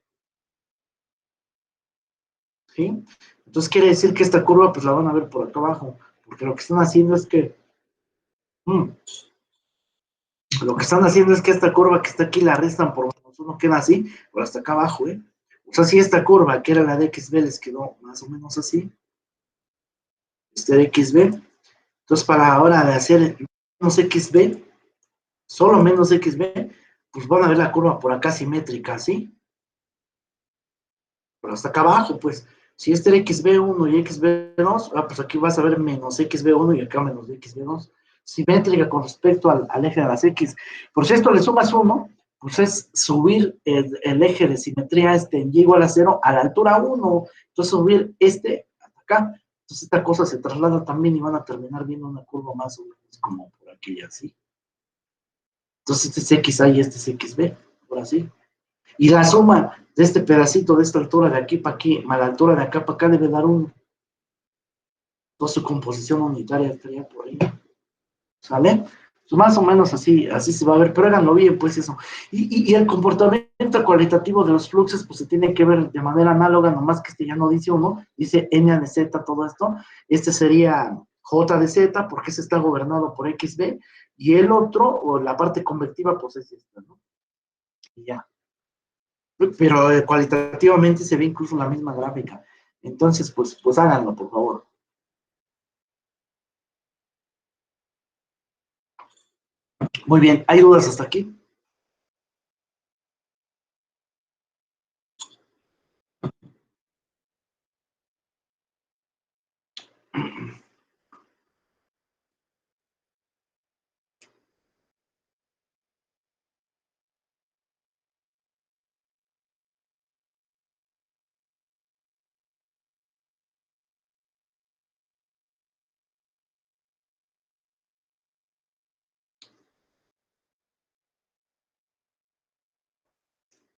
¿Sí? Entonces quiere decir que esta curva pues la van a ver por acá abajo, porque lo que están haciendo es que esta curva que está aquí la restan por menos 1, queda así, pero hasta acá abajo, ¿eh? O sea, si esta curva, que era la de XB, les quedó más o menos así, de XB, entonces para ahora de hacer menos XB, solo menos XB, pues van a ver la curva por acá simétrica, ¿sí? Pero hasta acá abajo, pues, si era XB1 y XB2, pues aquí vas a ver menos XB1 y acá menos XB2, simétrica con respecto al eje de las X. Por si esto le sumas 1, pues es subir el eje de simetría en Y igual a 0 a la altura 1, entonces subir hasta acá, entonces esta cosa se traslada también y van a terminar viendo una curva más o menos como por aquí y así. Entonces este es XA y este es XB, por así. Y la suma de este pedacito, de esta altura de aquí para aquí, más la altura de acá para acá, debe dar 1. Entonces su composición unitaria estaría por ahí. ¿Sale? Más o menos así se va a ver, pero háganlo bien, pues eso. Y el comportamiento cualitativo de los fluxos, pues se tiene que ver de manera análoga, nomás que este ya no dice uno, dice N de Z, todo esto. Este sería J de Z, porque ese está gobernado por XB, y el otro, o la parte convectiva, pues es esta, ¿no? Y ya. Pero cualitativamente se ve incluso la misma gráfica. Entonces, pues háganlo, por favor. Muy bien, ¿hay dudas hasta aquí?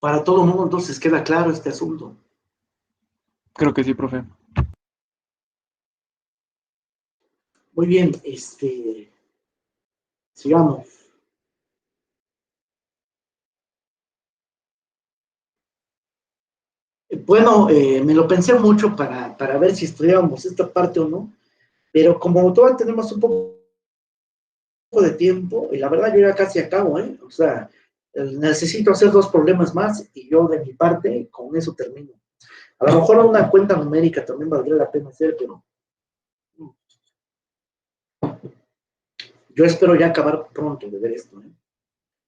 Para todo el mundo, entonces, queda claro este asunto. Creo que sí, profe. Muy bien, sigamos. Bueno, me lo pensé mucho para ver si estudiábamos esta parte o no, pero como todavía tenemos un poco de tiempo, y la verdad yo ya casi acabo, ¿eh? O sea, necesito hacer 2 problemas más y yo de mi parte con eso termino. A lo mejor una cuenta numérica también valdría la pena hacer, pero yo espero ya acabar pronto de ver esto, ¿eh?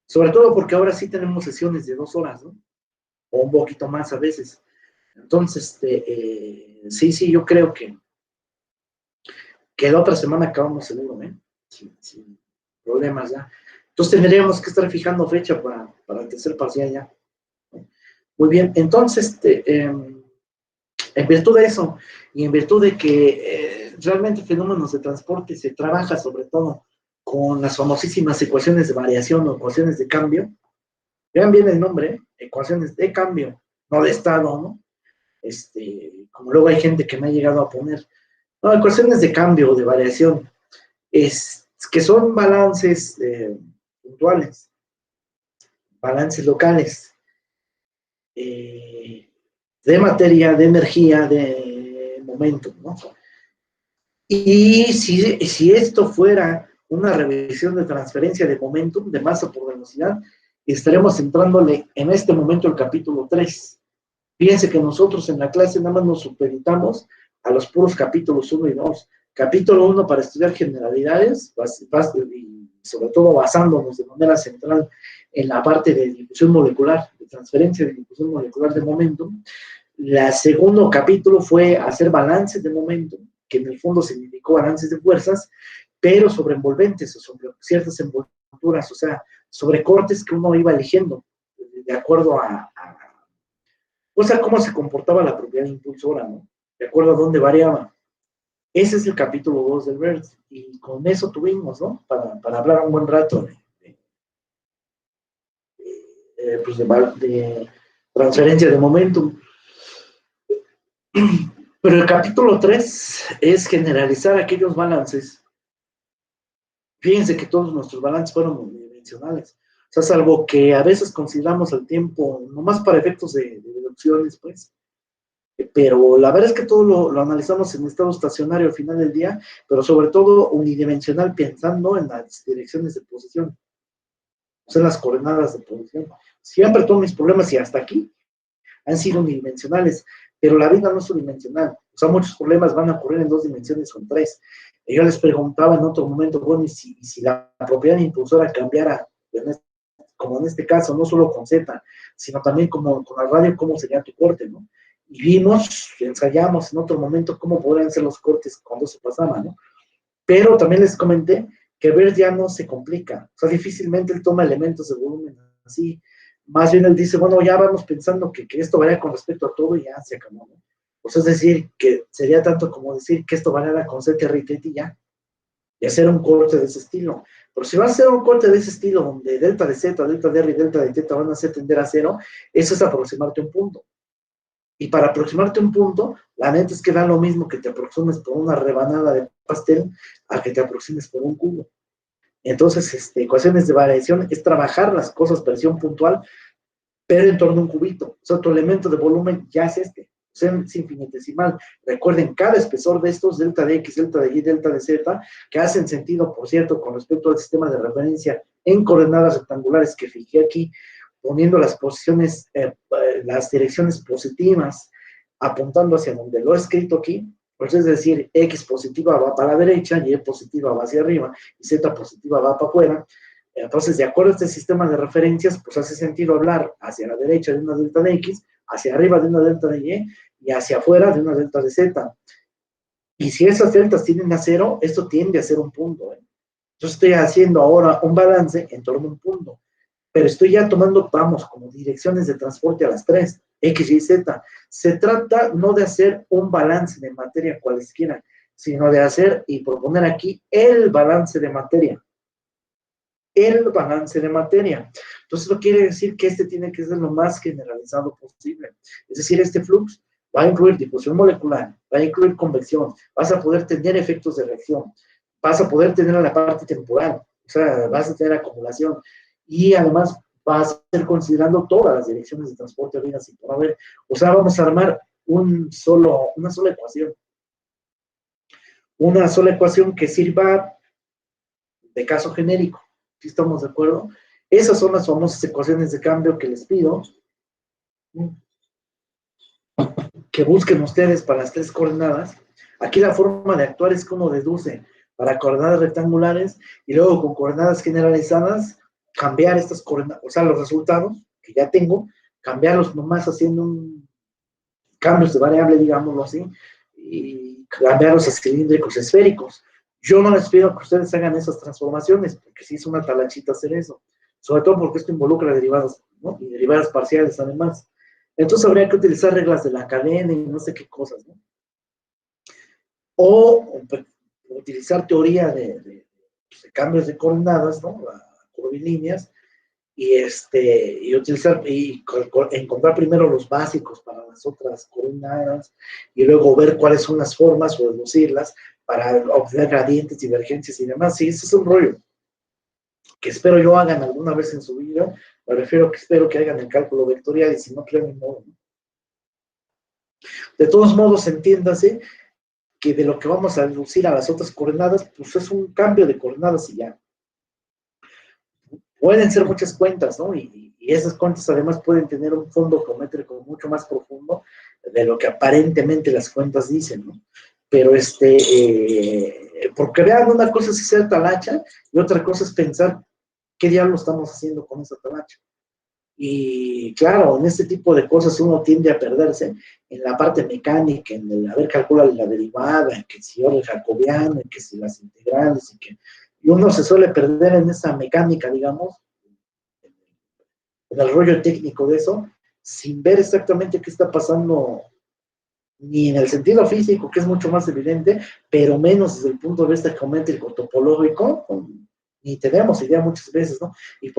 Sobre todo porque ahora sí tenemos sesiones de 2 horas, ¿no? O un poquito más a veces. Entonces, sí, yo creo que la otra semana acabamos seguro, ¿eh? Sin problemas ya. Entonces tendríamos que estar fijando fecha para el tercer parcial ya. Muy bien, entonces, en virtud de eso, y en virtud de que realmente fenómenos de transporte se trabaja sobre todo con las famosísimas ecuaciones de variación o ecuaciones de cambio, vean bien el nombre, ecuaciones de cambio, no de estado, ¿no? Como luego hay gente que me ha llegado a poner, no, ecuaciones de cambio o de variación, que son balances puntuales, balances locales, de materia, de energía, de momento, ¿no? Y si esto fuera una revisión de transferencia de momentum, de masa por velocidad, estaremos entrándole en este momento el capítulo 3. Fíjense que nosotros en la clase nada más nos supeditamos a los puros capítulos 1 y 2. Capítulo 1 para estudiar generalidades, y sobre todo basándonos de manera central en la parte de difusión molecular, de transferencia de difusión molecular de momentum. El segundo capítulo fue hacer balances de momentum, que en el fondo significó balances de fuerzas, pero sobre envolventes o sobre ciertas envolturas, o sea, sobre cortes que uno iba eligiendo de acuerdo o sea, cómo se comportaba la propiedad impulsora, ¿no? De acuerdo a dónde variaba. Ese es el capítulo 2 del BERT, y con eso tuvimos, ¿no? Para hablar un buen rato pues de transferencia de momentum. Pero el capítulo 3 es generalizar aquellos balances. Fíjense que todos nuestros balances fueron unidimensionales. O sea, salvo que a veces consideramos el tiempo nomás para efectos de deducciones, pues. Pero la verdad es que todo lo analizamos en estado estacionario al final del día, pero sobre todo unidimensional, pensando en las direcciones de posición, o sea, en las coordenadas de posición. Siempre todos mis problemas, y hasta aquí, han sido unidimensionales, pero la vida no es unidimensional. O sea, muchos problemas van a ocurrir en 2 dimensiones o en 3. Y yo les preguntaba en otro momento, bueno, y si la propiedad impulsora cambiara, como en este caso, no solo con Z, sino también como con la radio, ¿cómo sería tu corte, no? Y vimos, ensayamos en otro momento cómo podrían ser los cortes cuando se pasaban, ¿no? Pero también les comenté que ver ya no se complica, o sea, difícilmente él toma elementos de volumen así, más bien él dice, bueno, ya vamos pensando que esto varía con respecto a todo y ya se acabó, ¿no? O sea, es decir, que sería tanto como decir que esto variara con Z, y ya, y hacer un corte de ese estilo. Pero si vas a hacer un corte de ese estilo, donde delta de Z, delta de R y delta de θ van a hacer tender a cero, eso es aproximarte a un punto. Y para aproximarte a un punto, la neta es que da lo mismo que te aproximes por una rebanada de pastel a que te aproximes por un cubo. Entonces, ecuaciones de variación es trabajar las cosas versión puntual, pero en torno a un cubito. O sea, tu elemento de volumen ya es este. O sea, es infinitesimal. Recuerden, cada espesor de estos, delta de X, delta de Y, delta de Z, que hacen sentido, por cierto, con respecto al sistema de referencia en coordenadas rectangulares que fijé aquí, poniendo las posiciones, las direcciones positivas, apuntando hacia donde lo he escrito aquí, pues es decir, X positiva va para la derecha, Y positiva va hacia arriba, y Z positiva va para afuera. Entonces, de acuerdo a este sistema de referencias, pues hace sentido hablar hacia la derecha de una delta de X, hacia arriba de una delta de Y hacia afuera de una delta de Z. Y si esas deltas tienden a cero, esto tiende a ser un punto. Yo estoy haciendo ahora un balance en torno a un punto, pero estoy ya tomando, vamos, como direcciones de transporte a las tres, X, Y, Z. Se trata no de hacer un balance de materia cualesquiera, sino de hacer y proponer aquí el balance de materia. El balance de materia. Entonces, eso quiere decir que este tiene que ser lo más generalizado posible. Es decir, este flux va a incluir difusión molecular, va a incluir convección, vas a poder tener efectos de reacción, vas a poder tener la parte temporal, o sea, vas a tener acumulación, y además vas a ir considerando todas las direcciones de transporte habidas y por haber. O sea, vamos a armar una sola ecuación. Una sola ecuación que sirva de caso genérico. ¿Sí estamos de acuerdo? Esas son las famosas ecuaciones de cambio que les pido que busquen ustedes para las tres coordenadas. Aquí la forma de actuar es que uno deduce para coordenadas rectangulares y luego con coordenadas generalizadas cambiar estas coordenadas, o sea, los resultados que ya tengo, cambiarlos nomás haciendo cambios de variable, digámoslo así, y cambiarlos a cilíndricos esféricos. Yo no les pido que ustedes hagan esas transformaciones, porque sí es una talachita hacer eso, sobre todo porque esto involucra derivadas, ¿no? Y derivadas parciales además. Entonces habría que utilizar reglas de la cadena y no sé qué cosas, ¿no? O utilizar teoría de cambios de coordenadas, ¿no? Curvilíneas, y utilizar y encontrar primero los básicos para las otras coordenadas y luego ver cuáles son las formas o reducirlas para obtener gradientes, divergencias y demás. Sí, ese es un rollo que espero yo hagan alguna vez en su vida. Me refiero que espero que hagan el cálculo vectorial y si no, creo ni modo. De todos modos, entiéndase que de lo que vamos a reducir a las otras coordenadas, pues es un cambio de coordenadas y ya. Pueden ser muchas cuentas, ¿no? Y esas cuentas además pueden tener un fondo geométrico mucho más profundo de lo que aparentemente las cuentas dicen, ¿no? Pero porque vean, una cosa es hacer talacha y otra cosa es pensar qué diablo estamos haciendo con esa talacha. Y claro, en este tipo de cosas uno tiende a perderse en la parte mecánica, en el haber calculado la derivada, en que si orden jacobiano, en que si las integrales, y uno se suele perder en esa mecánica, digamos, en el rollo técnico de eso, sin ver exactamente qué está pasando, ni en el sentido físico, que es mucho más evidente, pero menos desde el punto de vista geométrico, topológico, ni tenemos idea muchas veces, ¿no? Y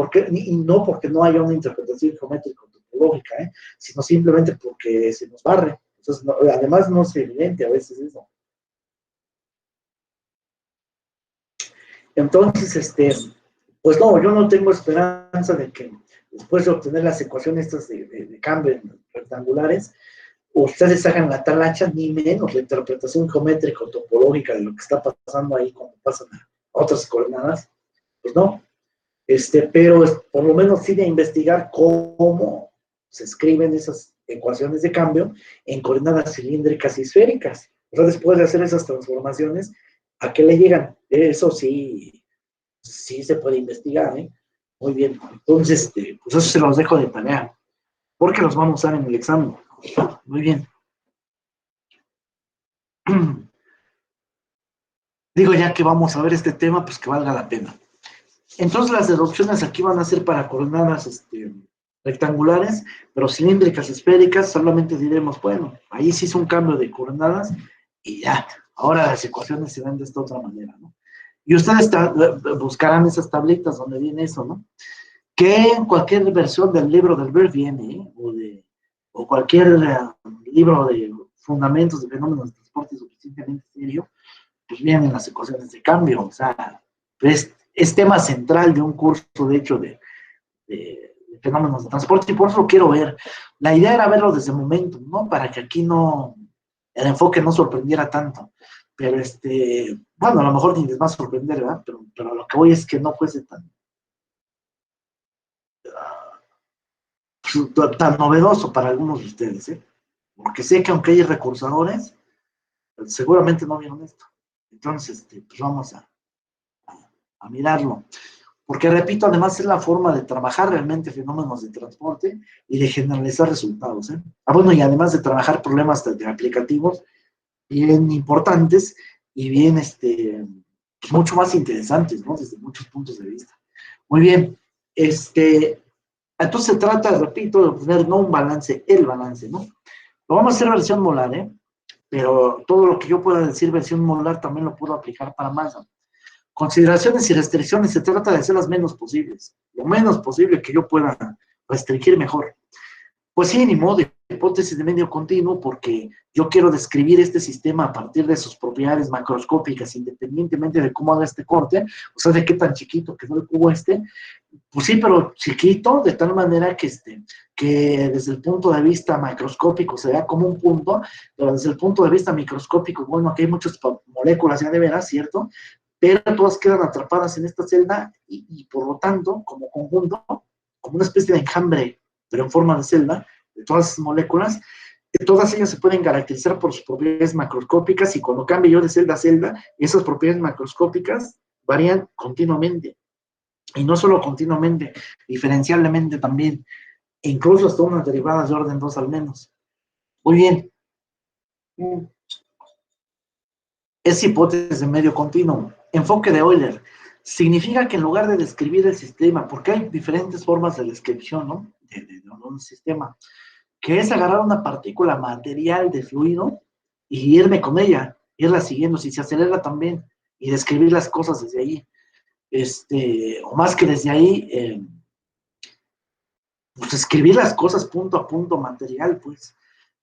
no porque no haya una interpretación geométrico-topológica, sino simplemente porque se nos barre. Entonces, no, además no es evidente a veces eso. Entonces, pues no, yo no tengo esperanza de que después de obtener las ecuaciones estas de cambio rectangulares, ustedes hagan la talacha, ni menos la interpretación geométrica o topológica de lo que está pasando ahí cuando pasan a otras coordenadas. Pues no, pero por lo menos sí de investigar cómo se escriben esas ecuaciones de cambio en coordenadas cilíndricas y esféricas. O sea, después de hacer esas transformaciones, ¿a qué le llegan? Eso sí, sí se puede investigar, ¿eh? Muy bien. Entonces, pues eso se los dejo de tarea, porque los vamos a usar en el examen. Muy bien. Digo, ya que vamos a ver este tema, pues que valga la pena. Entonces las deducciones aquí van a ser para coordenadas rectangulares, pero cilíndricas, esféricas, solamente diremos, bueno, ahí sí es un cambio de coordenadas y ya, ahora las ecuaciones se ven de esta otra manera, ¿no? Y ustedes buscarán esas tablitas donde viene eso, ¿no? Que en cualquier versión del libro del BER viene, o cualquier libro de fundamentos de fenómenos de transporte suficientemente serio, pues vienen las ecuaciones de cambio, o sea, es tema central de un curso, de hecho, de fenómenos de transporte, y por eso lo quiero ver. La idea era verlo desde el momento, ¿no? Para que aquí no, el enfoque no sorprendiera tanto. Pero bueno, a lo mejor ni les va a sorprender, ¿verdad? Pero lo que voy es que no fuese tan novedoso para algunos de ustedes, ¿eh? Porque sé que aunque hay recursadores, pues seguramente no vieron esto. Entonces, pues vamos a mirarlo. Porque, repito, además es la forma de trabajar realmente fenómenos de transporte y de generalizar resultados, ¿eh? Bueno, y además de trabajar problemas de aplicativos bien importantes y bien, mucho más interesantes, ¿no? Desde muchos puntos de vista. Muy bien, entonces se trata, repito, de obtener no un balance, el balance, ¿no? Lo vamos a hacer versión molar, ¿eh? Pero todo lo que yo pueda decir versión molar también lo puedo aplicar para masa. Consideraciones y restricciones se trata de hacer las menos posibles. Lo menos posible que yo pueda restringir, mejor. Pues sí, ni modo, hipótesis de medio continuo, porque yo quiero describir este sistema a partir de sus propiedades macroscópicas, independientemente de cómo haga este corte, o sea, de qué tan chiquito quedó el cubo pues sí, pero chiquito, de tal manera que desde el punto de vista macroscópico se vea como un punto, pero desde el punto de vista microscópico, bueno, aquí hay muchas moléculas ya de veras, ¿cierto? Pero todas quedan atrapadas en esta celda y por lo tanto, como conjunto, como una especie de enjambre, pero en forma de celda, de todas esas moléculas, todas ellas se pueden caracterizar por sus propiedades macroscópicas y cuando cambie yo de celda a celda, esas propiedades macroscópicas varían continuamente. Y no solo continuamente, diferencialmente también, e incluso hasta unas derivadas de orden 2 al menos. Muy bien. Es hipótesis de medio continuo. Enfoque de Euler. Significa que en lugar de describir el sistema, porque hay diferentes formas de descripción, ¿no? De un sistema, que es agarrar una partícula material de fluido y irme con ella, irla siguiendo, si se acelera también, y describir las cosas desde ahí. O más que desde ahí, pues escribir las cosas punto a punto material, pues.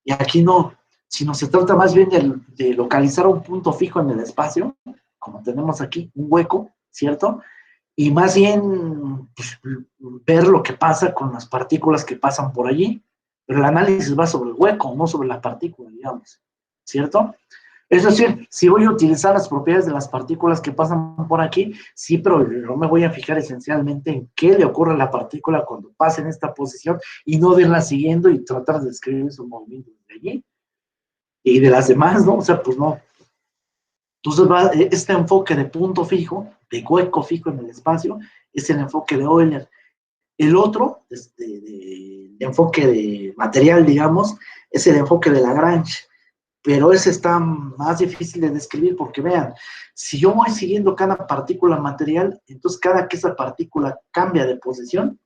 Y aquí no, sino se trata más bien de localizar un punto fijo en el espacio, como tenemos aquí, un hueco, ¿cierto? Y más bien pues, ver lo que pasa con las partículas que pasan por allí, pero el análisis va sobre el hueco, no sobre la partícula, digamos, ¿cierto? Es decir, si voy a utilizar las propiedades de las partículas que pasan por aquí, sí, pero no me voy a fijar esencialmente en qué le ocurre a la partícula cuando pasa en esta posición y no de irla siguiendo y tratar de describir su movimiento de allí y de las demás, ¿no? O sea, pues no. Entonces, este enfoque de punto fijo, de hueco fijo en el espacio, es el enfoque de Euler. El otro, de enfoque de material, digamos, es el enfoque de Lagrange. Pero ese está más difícil de describir porque vean, si yo voy siguiendo cada partícula material, entonces cada que esa partícula cambia de posición,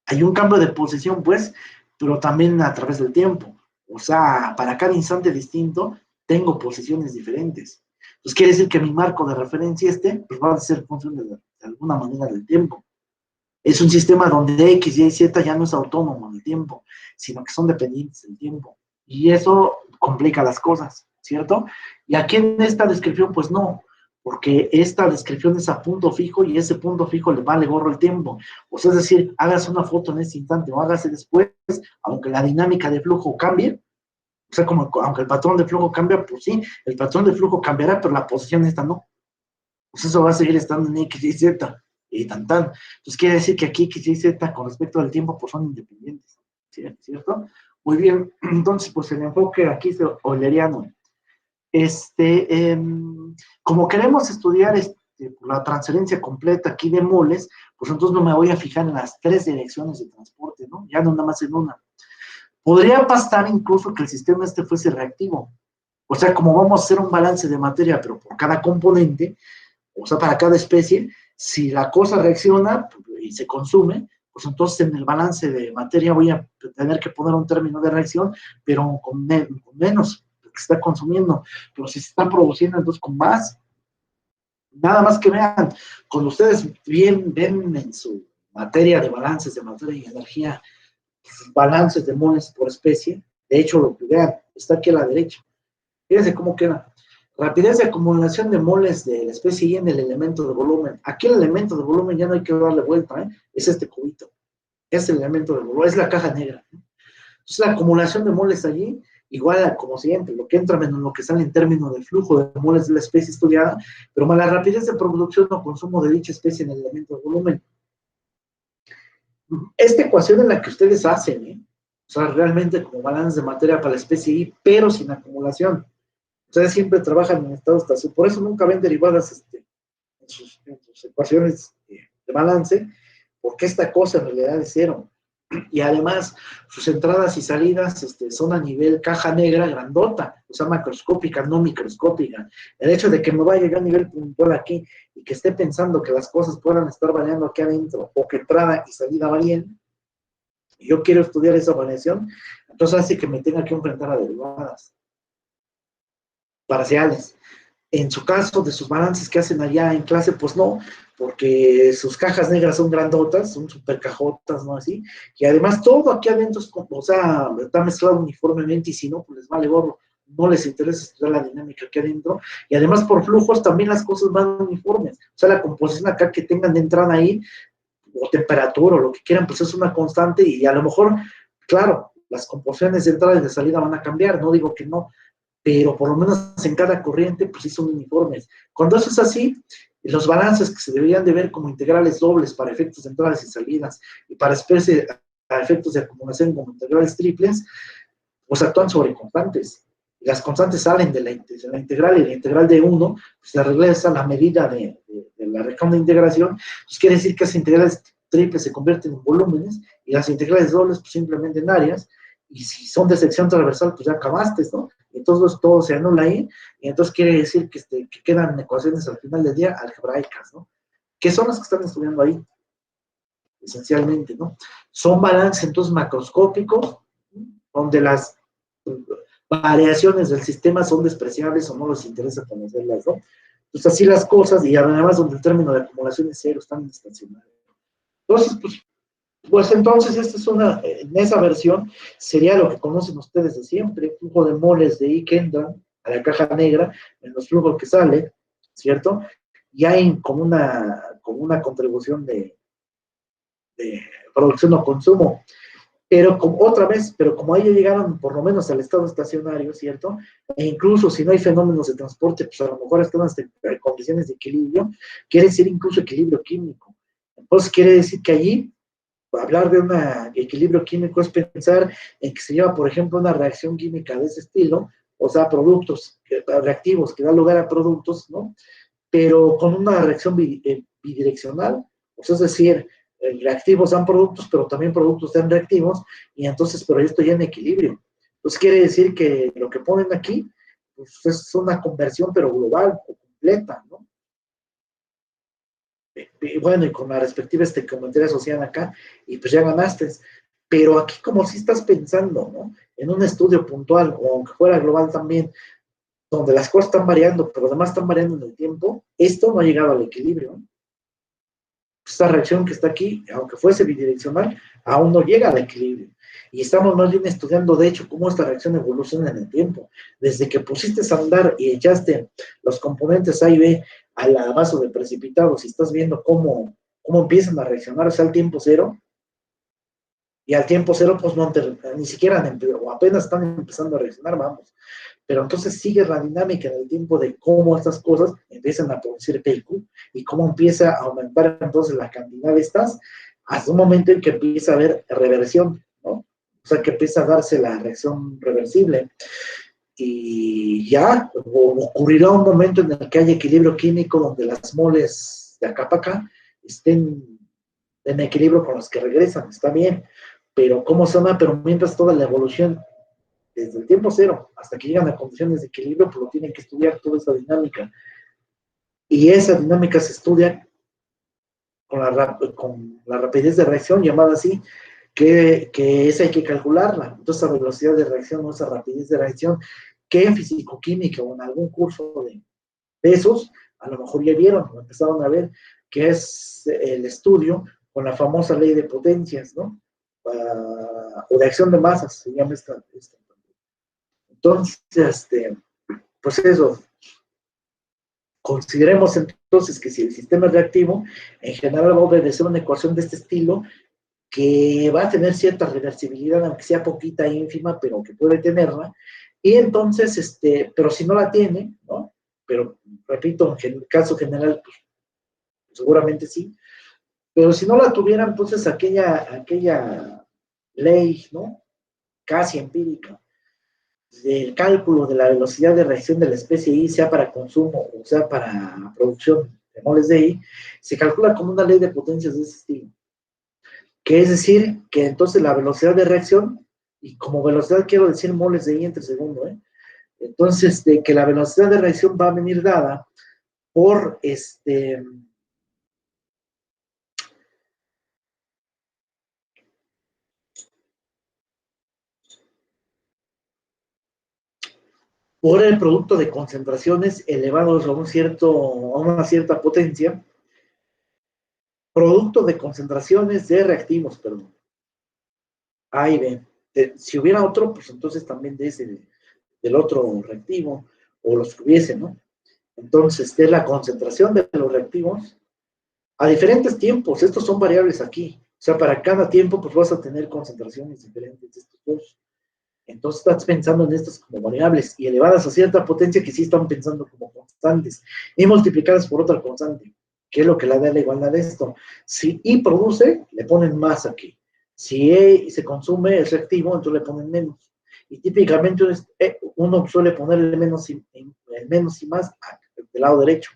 hay un cambio de posición, pues, pero también a través del tiempo. O sea, para cada instante distinto, tengo posiciones diferentes. Entonces quiere decir que mi marco de referencia pues va a ser función de alguna manera del tiempo. Es un sistema donde X, Y, Z ya no es autónomo en el tiempo, sino que son dependientes del tiempo. Y eso complica las cosas, ¿cierto? Y aquí en esta descripción, pues no, porque esta descripción es a punto fijo y ese punto fijo le vale gorro el tiempo. O sea, es decir, hagas una foto en este instante o hágase después, aunque la dinámica de flujo cambie, o sea, como aunque el patrón de flujo cambia, pues sí, el patrón de flujo cambiará, pero la posición esta no. Pues eso va a seguir estando en X, Y, Z y tan. Entonces quiere decir que aquí X, Y, Z con respecto al tiempo pues son independientes, ¿cierto? Muy bien, entonces pues el enfoque aquí es euleriano. Como queremos estudiar la transferencia completa aquí de moles, pues entonces no me voy a fijar en las 3 direcciones de transporte, ¿no? Ya no nada más en una. Podría pasar incluso que el sistema fuese reactivo. O sea, como vamos a hacer un balance de materia, pero por cada componente, o sea, para cada especie, si la cosa reacciona y se consume, pues entonces en el balance de materia voy a tener que poner un término de reacción, pero con menos, porque se está consumiendo. Pero si se está produciendo, entonces con más. Nada más que vean, cuando ustedes ven en su materia de balances de materia y energía, balances de moles por especie, de hecho, lo que vean, está aquí a la derecha. Fíjense cómo queda. Rapidez de acumulación de moles de la especie Y en el elemento de volumen. Aquí el elemento de volumen ya no hay que darle vuelta, ¿eh? Es este cubito. Es el elemento de volumen, es la caja negra, ¿no? Entonces la acumulación de moles allí, igual a, como siempre, lo que entra menos lo que sale en términos del flujo de moles de la especie estudiada, pero más la rapidez de producción o consumo de dicha especie en el elemento de volumen. Esta ecuación es la que ustedes hacen, ¿eh? O sea, realmente como balance de materia para la especie Y, pero sin acumulación. Ustedes siempre trabajan en estado estacionario, por eso nunca ven derivadas en sus ecuaciones de balance, porque esta cosa en realidad es cero. Y además, sus entradas y salidas son a nivel caja negra grandota, o sea, macroscópica, no microscópica. El hecho de que me vaya a llegar a nivel puntual aquí y que esté pensando que las cosas puedan estar variando aquí adentro, o que entrada y salida varíen, y yo quiero estudiar esa variación, entonces hace que me tenga que enfrentar a derivadas parciales. En su caso, de sus balances que hacen allá en clase, pues no, porque sus cajas negras son grandotas, son super cajotas, ¿no? Así, y además todo aquí adentro es como, o sea, está mezclado uniformemente y si no, pues les vale gorro, no les interesa estudiar la dinámica aquí adentro, y además por flujos también las cosas van uniformes, o sea, la composición acá que tengan de entrada ahí, o temperatura, o lo que quieran, pues es una constante, y a lo mejor, claro, las composiciones de entrada y de salida van a cambiar, no digo que no, pero por lo menos en cada corriente, pues sí son uniformes. Cuando eso es así, los balances que se deberían de ver como integrales dobles para efectos de entradas y salidas, y para especie, a efectos de acumulación como integrales triples, pues actúan sobre constantes. Y las constantes salen de la integral, y la integral de 1 pues se regresa a la medida de la región de integración, pues quiere decir que las integrales triples se convierten en volúmenes, y las integrales dobles pues simplemente en áreas, y si son de sección transversal, pues ya acabaste, ¿no? Entonces todo se anula ahí, y entonces quiere decir que quedan ecuaciones al final del día algebraicas, ¿no? ¿Qué son las que están estudiando ahí? Esencialmente, ¿no? Son balances entonces macroscópicos, donde las variaciones del sistema son despreciables o no les interesa conocerlas, ¿no? Entonces así las cosas, y además donde el término de acumulación es cero, están estacionarios. Entonces, pues entonces esta es en esa versión sería lo que conocen ustedes de siempre, flujo de moles de I que entran a la caja negra, en los flujos que sale, ¿cierto? Y hay como una contribución de producción o consumo, pero otra vez, pero como ellos llegaron por lo menos al estado estacionario, ¿cierto? E incluso si no hay fenómenos de transporte, pues a lo mejor están en condiciones de equilibrio, quiere decir incluso equilibrio químico. Entonces quiere decir que allí hablar de un equilibrio químico es pensar en que se lleva, por ejemplo, una reacción química de ese estilo, o sea, productos reactivos que dan lugar a productos, ¿no? Pero con una reacción bidireccional, o sea, es decir, reactivos dan productos, pero también productos dan reactivos, y entonces, pero esto ya en equilibrio. Entonces quiere decir que lo que ponen aquí, pues es una conversión, pero global o completa, ¿no? Y bueno, y con la respectiva geometría asociada acá, y pues ya ganaste. Pero aquí como si estás pensando, ¿no? En un estudio puntual, o aunque fuera global también, donde las cosas están variando, pero además están variando en el tiempo, esto no ha llegado al equilibrio, ¿no? Esta reacción que está aquí, aunque fuese bidireccional, aún no llega al equilibrio. Y estamos más bien estudiando, de hecho, cómo esta reacción evoluciona en el tiempo. Desde que pusiste a andar y echaste los componentes A y B al vaso de precipitados y estás viendo cómo empiezan a reaccionar, o sea, al tiempo cero, y al tiempo cero, pues no, ni siquiera o apenas están empezando a reaccionar, vamos. Pero entonces sigue la dinámica en el tiempo de cómo estas cosas empiezan a producir P y Q, y cómo empieza a aumentar entonces la cantidad de estas, hasta un momento en que empieza a haber reversión, ¿no? O sea, que empieza a darse la reacción reversible. Y ya ocurrirá un momento en el que haya equilibrio químico, donde las moles de acá para acá estén en equilibrio con los que regresan, está bien, pero ¿cómo se llama? Pero mientras toda la evolución, desde el tiempo cero hasta que llegan a condiciones de equilibrio, pues lo tienen que estudiar toda esa dinámica. Y esa dinámica se estudia con la rapidez de reacción, llamada así, que esa hay que calcularla. Entonces, esa velocidad de reacción o esa rapidez de reacción, que en fisicoquímica o en algún curso de esos, a lo mejor ya vieron, o empezaron a ver, que es el estudio con la famosa ley de potencias, ¿no? O de acción de masas, se llama esta. Entonces, pues eso, Consideremos entonces que si el sistema es reactivo, en general va a obedecer una ecuación de este estilo que va a tener cierta reversibilidad, aunque sea poquita e ínfima, pero que puede tenerla. Y entonces, pero si no la tiene, ¿no? Pero, repito, en el caso general, pues, seguramente sí. Pero si no la tuviera, entonces aquella ley, ¿no? Casi empírica, del cálculo de la velocidad de reacción de la especie Y, sea para consumo o sea para producción de moles de I, se calcula como una ley de potencias de ese estilo. Que es decir, que entonces la velocidad de reacción, y como velocidad quiero decir moles de I entre segundo, entonces de que la velocidad de reacción va a venir dada por por el producto de concentraciones elevados a una cierta potencia, producto de concentraciones de reactivos, perdón. A y B. Si hubiera otro, pues entonces también de ese, del otro reactivo, o los que hubiese, ¿no? Entonces, de la concentración de los reactivos a diferentes tiempos. Estos son variables aquí. O sea, para cada tiempo, pues vas a tener concentraciones diferentes de estos dos. Entonces estás pensando en estas como variables y elevadas a cierta potencia que sí están pensando como constantes y multiplicadas por otra constante, que es lo que le da la igualdad de esto. Si I produce, le ponen más aquí. Si E se consume, es reactivo, entonces le ponen menos. Y típicamente uno suele ponerle menos y más del lado derecho,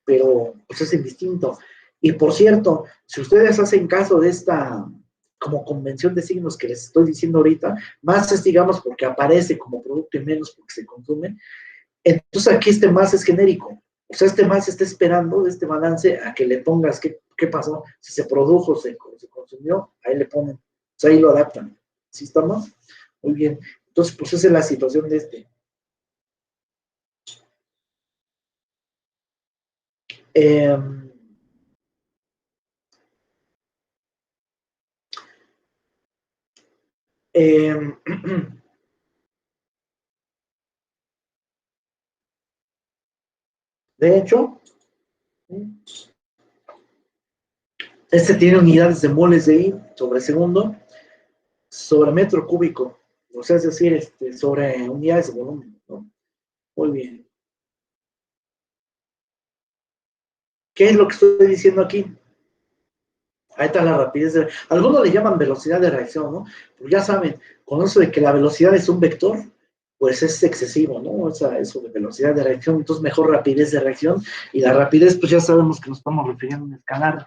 pero pues es indistinto. Y por cierto, si ustedes hacen caso de esta como convención de signos que les estoy diciendo ahorita, más es, digamos, porque aparece como producto y menos porque se consume, entonces aquí este más es genérico. O sea, este más está esperando de este balance a que le pongas qué pasó, si se produjo, se consumió, ahí le ponen, o sea, ahí lo adaptan. ¿Sí estamos? Muy bien. Entonces, pues esa es la situación de este. Eh, de hecho, este tiene unidades de moles de I sobre segundo, sobre metro cúbico, o sea, es decir, sobre unidades de volumen, ¿no? Muy bien. ¿Qué es lo que estoy diciendo aquí? Ahí está la rapidez. Algunos le llaman velocidad de reacción, ¿no? Pues ya saben, con eso de que la velocidad es un vector, pues es excesivo, ¿no? O sea, eso de velocidad de reacción, entonces mejor rapidez de reacción. Y la rapidez, pues ya sabemos que nos estamos refiriendo a un escalar.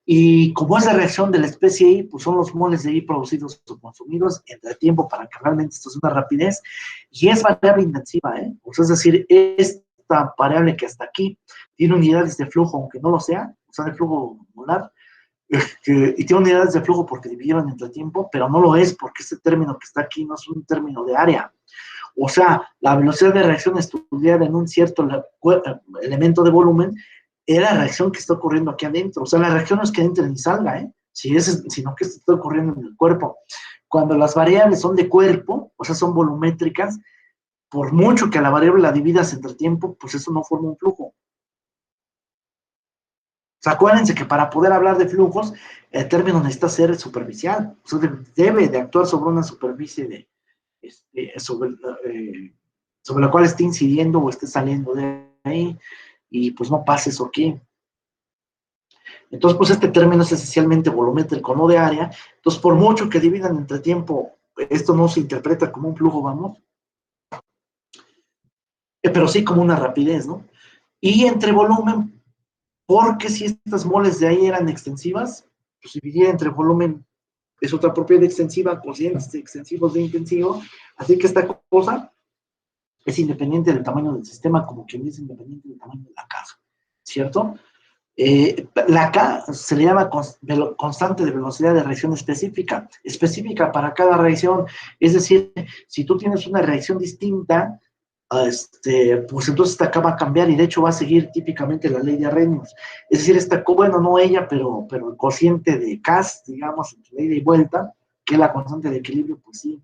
Y como es la reacción de la especie I, pues son los moles de I producidos o consumidos entre tiempo para que realmente esto sea una rapidez. Y es variable intensiva, ¿eh? O sea, es decir, esta variable que hasta aquí tiene unidades de flujo, aunque no lo sea, o sea, de flujo molar, y tiene unidades de flujo porque dividieron entre tiempo, pero no lo es porque este término que está aquí no es un término de área. O sea, la velocidad de reacción estudiada en un cierto elemento de volumen es la reacción que está ocurriendo aquí adentro. O sea, la reacción no es que entre ni salga, sino que está ocurriendo en el cuerpo. Cuando las variables son de cuerpo, o sea, son volumétricas, por mucho que a la variable la dividas entre tiempo, pues eso no forma un flujo. O sea, acuérdense que para poder hablar de flujos, el término necesita ser superficial. O sea, debe de actuar sobre una superficie sobre la cual esté incidiendo o esté saliendo de ahí, y pues no pase eso aquí. Entonces, pues este término es esencialmente volumétrico, no de área. Entonces, por mucho que dividan entre tiempo, esto no se interpreta como un flujo, vamos, pero sí como una rapidez, ¿no? Y entre volumen, porque si estas moles de ahí eran extensivas, pues dividir entre volumen es otra propiedad extensiva, cocientes extensivos de intensivo, así que esta cosa es independiente del tamaño del sistema, como quien dice independiente del tamaño de la casa, ¿cierto? La K se le llama constante de velocidad de reacción específica para cada reacción. Es decir, si tú tienes una reacción distinta, pues entonces esta K va a cambiar y de hecho va a seguir típicamente la ley de Arrhenius. Es decir, esta K, bueno, no ella, pero el cociente de K, digamos, entre ida y vuelta, que es la constante de equilibrio, pues sí.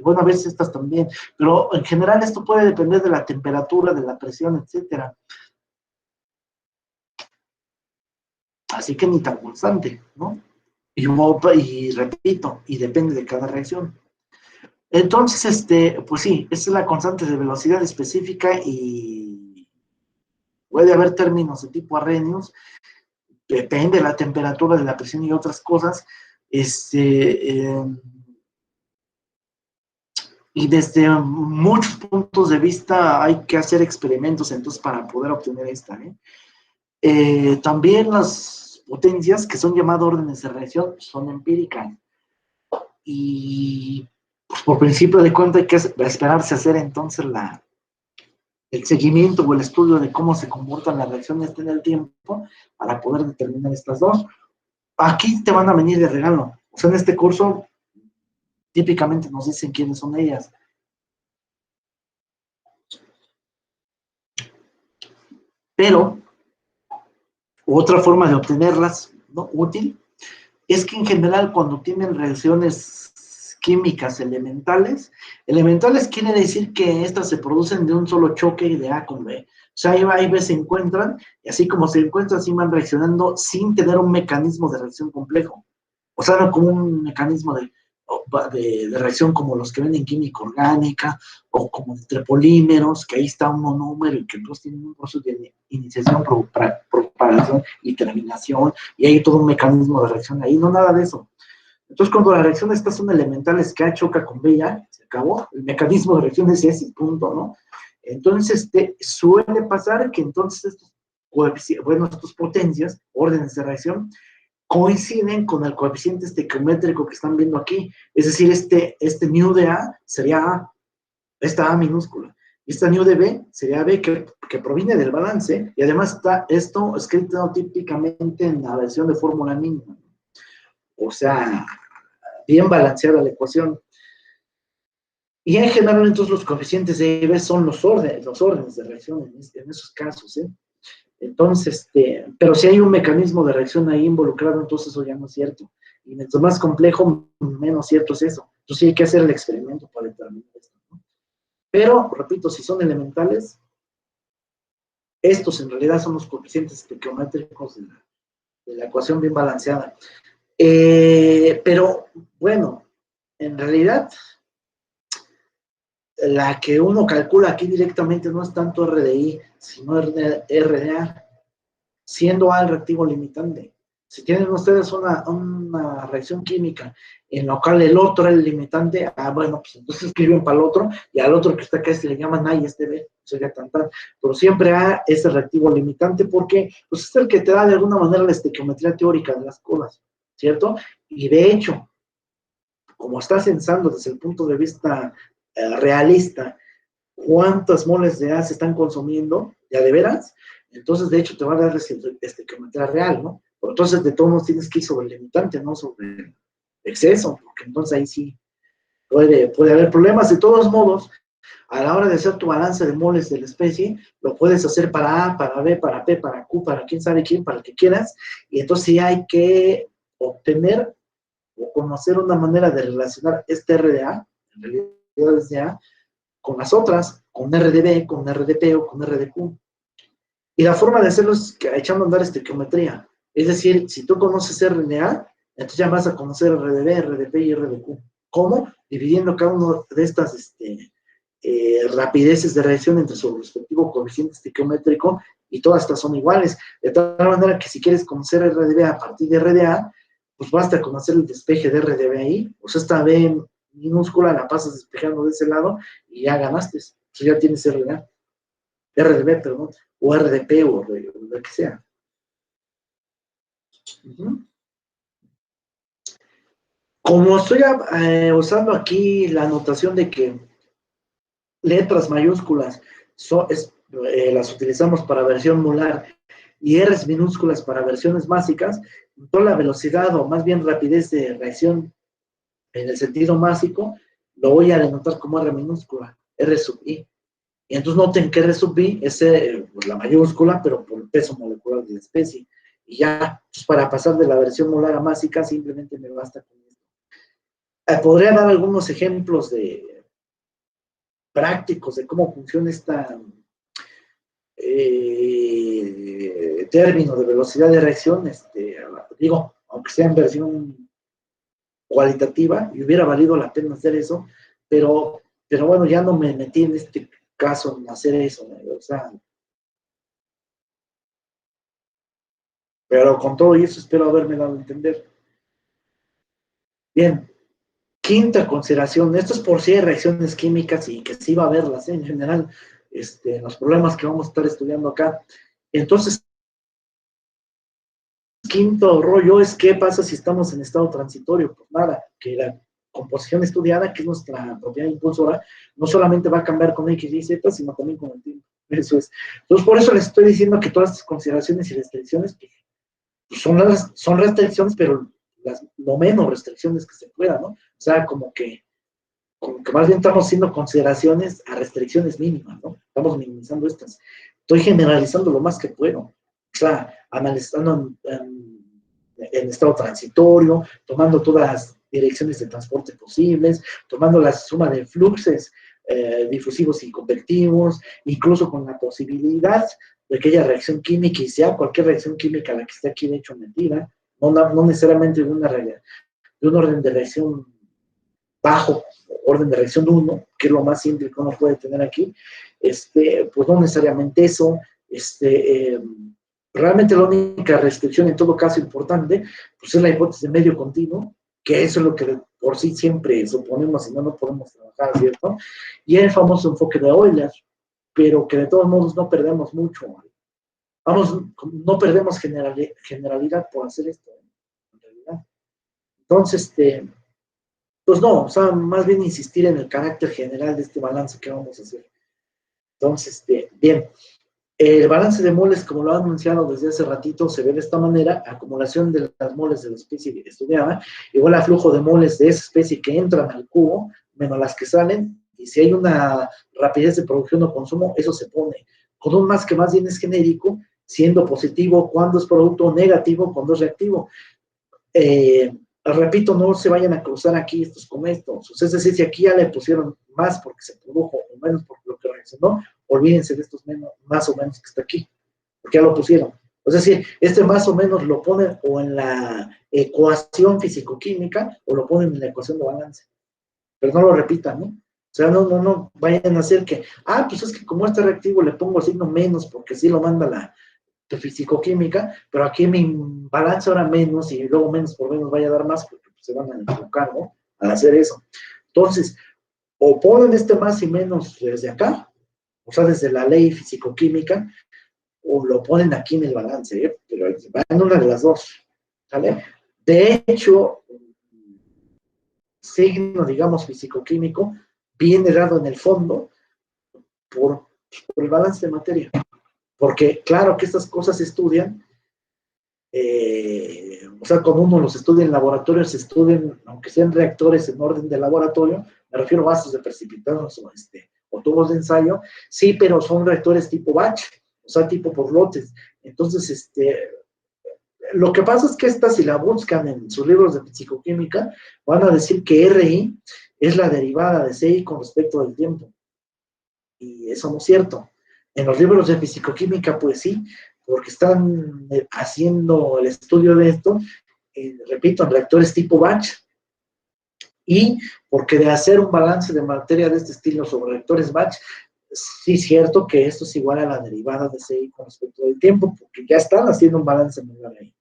Bueno, a veces estas también, pero en general esto puede depender de la temperatura, de la presión, etcétera. Así que ni tan constante, ¿no? Y repito, y depende de cada reacción. Entonces, pues sí, esa es la constante de velocidad específica y puede haber términos de tipo Arrhenius, depende de la temperatura, de la presión y otras cosas. Y desde muchos puntos de vista hay que hacer experimentos entonces para poder obtener esta. También las potencias que son llamadas órdenes de reacción son empíricas y pues, por principio de cuenta hay que esperarse hacer entonces el seguimiento o el estudio de cómo se comportan las reacciones en el tiempo para poder determinar estas dos. Aquí te van a venir de regalo. O sea, en este curso típicamente nos dicen quiénes son ellas. Pero otra forma de obtenerlas, ¿no?, útil, es que en general cuando tienen reacciones químicas elementales quiere decir que estas se producen de un solo choque de A con B. O sea, ahí se encuentran, y así como se encuentran, así van reaccionando sin tener un mecanismo de reacción complejo. O sea, no como un mecanismo de reacción como los que ven en química orgánica, o como entre polímeros, que ahí está un monómero y que entonces tienen un proceso de iniciación, propagación y terminación, y hay todo un mecanismo de reacción ahí, no nada de eso. Entonces, cuando las reacciones estas son elementales, que A choca con B, ya se acabó, el mecanismo de reacción es ese, punto, ¿no? Entonces, suele pasar que entonces estas potencias, órdenes de reacción, coinciden con el coeficiente estequiométrico que están viendo aquí. Es decir, este nu de A sería A, esta A minúscula. Y esta nu de B sería B, que proviene del balance, y además está esto escrito típicamente en la versión de fórmula mínima. O sea, bien balanceada la ecuación. Y en general, entonces, los coeficientes de B son los órdenes de reacción en esos casos, ¿eh? Entonces, pero si hay un mecanismo de reacción ahí involucrado, entonces eso ya no es cierto. Y mientras más complejo, menos cierto es eso. Entonces sí hay que hacer el experimento para determinar esto, ¿no? Pero, repito, si son elementales, estos en realidad son los coeficientes estequiométricos de la ecuación bien balanceada. Pero, bueno, en realidad, la que uno calcula aquí directamente no es tanto RDI, sino RDA, siendo A el reactivo limitante. Si tienen ustedes una reacción química en la cual el otro es el limitante, bueno, pues entonces escriben para el otro, y al otro que está acá se le llaman A y B, sería tan. Pero siempre A es el reactivo limitante porque pues es el que te da de alguna manera la estequiometría teórica de las cosas, ¿cierto? Y de hecho, como estás pensando desde el punto de vista realista, cuántas moles de A se están consumiendo, ya de veras, entonces de hecho te va a dar estequiometría real, ¿no? Pero entonces de todos modos tienes que ir sobre el limitante, no sobre el exceso, porque entonces ahí sí puede haber problemas. De todos modos, a la hora de hacer tu balance de moles de la especie, lo puedes hacer para A, para B, para P, para Q, para quién sabe quién, para el que quieras, y entonces sí hay que obtener o conocer una manera de relacionar este RDA, en realidad es de A, con las otras, con RDB, con RDP o con RDQ. Y la forma de hacerlo es echando a andar estequiometría. Es decir, si tú conoces RDA, entonces ya vas a conocer RDB, RDP y RDQ. ¿Cómo? Dividiendo cada uno de estas rapideces de reacción entre su respectivo coeficiente estequiométrico, y todas estas son iguales. De tal manera que si quieres conocer RDB a partir de RDA, pues basta conocer el despeje de RDB ahí. O sea, esta B minúscula la pasas despejando de ese lado y ya ganaste. Entonces ya tienes RDB, perdón, o RDP o lo que sea. Como estoy usando aquí la notación de que letras mayúsculas las utilizamos para versión molar y R's minúsculas para versiones básicas, toda la velocidad o más bien rapidez de reacción en el sentido másico lo voy a denotar como R minúscula, R sub I. Y entonces noten que R sub I es pues, la mayúscula, pero por el peso molecular de la especie. Y ya, pues para pasar de la versión molar a másica, simplemente me basta con esto. Podría dar algunos ejemplos prácticos de cómo funciona esta término de velocidad de reacción, digo, aunque sea en versión cualitativa, y hubiera valido la pena hacer eso, pero bueno, ya no me metí en este caso en hacer eso, ¿no? O sea, pero con todo eso espero haberme dado a entender. Bien, quinta consideración, esto es por si hay reacciones químicas y que sí va a haberlas, ¿eh? En general, los problemas que vamos a estar estudiando acá. Entonces, quinto rollo es qué pasa si estamos en estado transitorio. Pues nada, que la composición estudiada, que es nuestra propiedad impulsora, no solamente va a cambiar con X y Z, sino también con el tiempo. Eso es. Entonces, por eso les estoy diciendo que todas estas consideraciones y restricciones pues, son restricciones, pero lo menos restricciones que se pueda, ¿no? O sea, como que más bien estamos haciendo consideraciones a restricciones mínimas, ¿no? Estamos minimizando estas. Estoy generalizando lo más que puedo. O sea, analizando en estado transitorio, tomando todas las direcciones de transporte posibles, tomando la suma de fluxos difusivos y convectivos, incluso con la posibilidad de que haya reacción química y sea cualquier reacción química la que esté aquí de hecho metida, no necesariamente de un orden de reacción bajo, orden de reacción 1, que es lo más simple que uno puede tener aquí, pues no necesariamente eso, realmente la única restricción en todo caso importante, pues es la hipótesis de medio continuo, que eso es lo que por sí siempre suponemos, si no, no podemos trabajar, ¿cierto? Y el famoso enfoque de Euler, pero que de todos modos no perdemos mucho, vamos, no perdemos generalidad por hacer esto, en realidad. Entonces, pues no, o sea, más bien insistir en el carácter general de este balance que vamos a hacer. Entonces, bien, el balance de moles, como lo han anunciado desde hace ratito, se ve de esta manera: acumulación de las moles de la especie estudiada, igual a flujo de moles de esa especie que entran al cubo, menos las que salen, y si hay una rapidez de producción o consumo, eso se pone con un más que más bien es genérico, siendo positivo cuando es producto, negativo cuando es reactivo. Repito, no se vayan a cruzar aquí estos con estos. Es decir, si aquí ya le pusieron más porque se produjo o menos por lo que reaccionó, olvídense de estos menos, más o menos que está aquí, porque ya lo pusieron. Es decir, más o menos lo ponen o en la ecuación físico-química o lo ponen en la ecuación de balance. Pero no lo repitan, ¿no? O sea, no vayan a hacer que, pues es que como este reactivo le pongo el signo menos porque sí lo manda la de físico-química, pero aquí mi balance ahora menos y luego menos por menos vaya a dar más porque pues, se van a equivocar, ¿no? Al hacer eso. Entonces, o ponen más y menos desde acá, o sea, desde la ley físico-química, o lo ponen aquí en el balance, ¿eh? Pero va en una de las dos, ¿vale? De hecho, signo, digamos, físico-químico, viene dado en el fondo por el balance de materia. Porque claro que estas cosas se estudian, o sea, cuando uno los estudia en laboratorio, se estudian, aunque sean reactores en orden de laboratorio, me refiero a vasos de precipitados o tubos de ensayo, sí, pero son reactores tipo batch, o sea, tipo por lotes. Entonces, lo que pasa es que si la buscan en sus libros de fisicoquímica, van a decir que RI es la derivada de CI con respecto al tiempo. Y eso no es cierto. En los libros de fisicoquímica, pues sí, porque están haciendo el estudio de esto, repito, en reactores tipo batch, y porque de hacer un balance de materia de este estilo sobre reactores batch, sí es cierto que esto es igual a la derivada de CI con respecto al tiempo, porque ya están haciendo un balance molar ahí.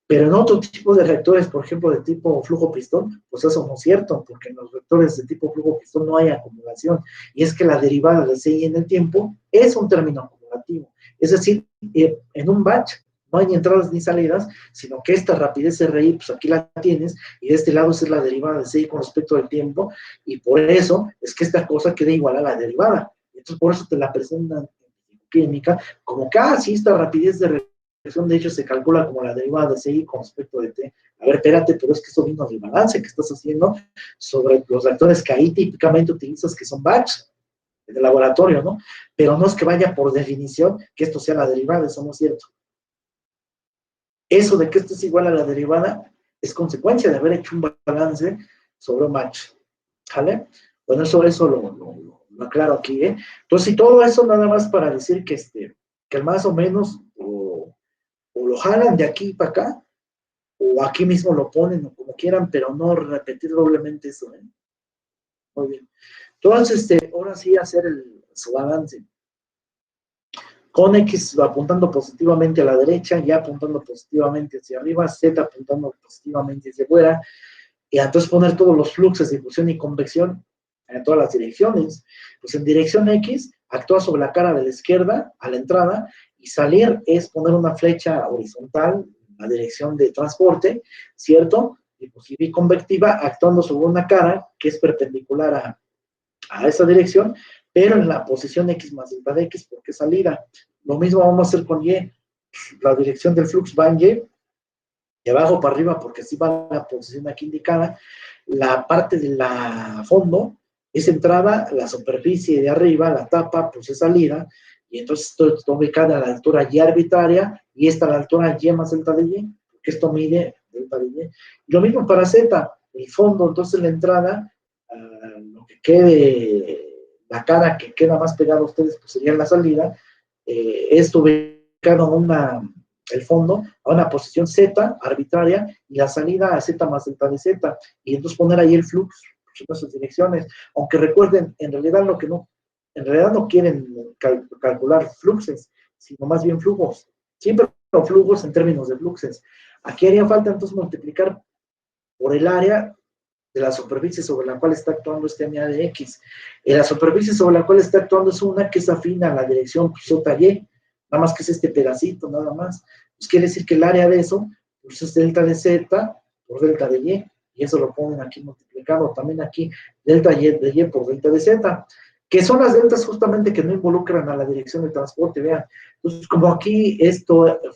Pero en otro tipo de reactores, por ejemplo, de tipo flujo-pistón, pues eso no es cierto, porque en los reactores de tipo flujo-pistón no hay acumulación. Y es que la derivada de CI en el tiempo es un término acumulativo. Es decir, en un batch no hay ni entradas ni salidas, sino que esta rapidez RI, pues aquí la tienes, y de este lado es la derivada de CI con respecto al tiempo, y por eso es que esta cosa queda igual a la derivada. Entonces, por eso te la presentan en química, como que, sí, esta rapidez de de hecho se calcula como la derivada de CI con respecto de T. A ver, espérate, pero es que esto vino del balance que estás haciendo sobre los reactores que ahí típicamente utilizas, que son batch de laboratorio, ¿no? Pero no es que vaya por definición que esto sea la derivada, eso no es cierto. Eso de que esto es igual a la derivada es consecuencia de haber hecho un balance sobre un match, ¿vale? Bueno, eso lo aclaro aquí, ¿eh? Entonces, y todo eso nada más para decir que más o menos o lo jalan de aquí para acá, o aquí mismo lo ponen, o como quieran, pero no repetir doblemente eso, ¿eh? Muy bien. Entonces, ahora sí hacer su balance. Con X apuntando positivamente a la derecha, Y apuntando positivamente hacia arriba, Z apuntando positivamente hacia afuera, y entonces poner todos los fluxos de difusión y convección en todas las direcciones. Pues en dirección X, actúa sobre la cara de la izquierda a la entrada, y salir es poner una flecha horizontal en la dirección de transporte, ¿cierto? Difusiva y convectiva, actuando sobre una cara que es perpendicular a esa dirección, pero en la posición X más delta de X, porque es salida. Lo mismo vamos a hacer con Y. La dirección del flux va en Y, de abajo para arriba, porque así va la posición aquí indicada. La parte de la fondo es entrada, la superficie de arriba, la tapa, pues es salida, y entonces esto está ubicada a la altura Y arbitraria, y esta a la altura Y más delta de Y, porque esto mide delta de Y. Y lo mismo para Z, el fondo, entonces la entrada, lo que quede, la cara que queda más pegada a ustedes, pues sería la salida, esto ubicado en el fondo a una posición Z arbitraria, y la salida a Z más delta de Z, y entonces poner ahí el flux en esas direcciones. Aunque recuerden, en realidad no quieren calcular fluxes, sino más bien flujos. Siempre los flujos en términos de fluxes. Aquí haría falta entonces multiplicar por el área de la superficie sobre la cual está actuando este MA de X. La superficie sobre la cual está actuando es una que es afín a la dirección JY, nada más que es este pedacito, nada más. Pues quiere decir que el área de eso, pues es delta de Z por delta de Y eso lo ponen aquí multiplicado. También aquí, delta de Y por delta de Z, que son las deltas justamente que no involucran a la dirección de transporte, vean. Entonces, como aquí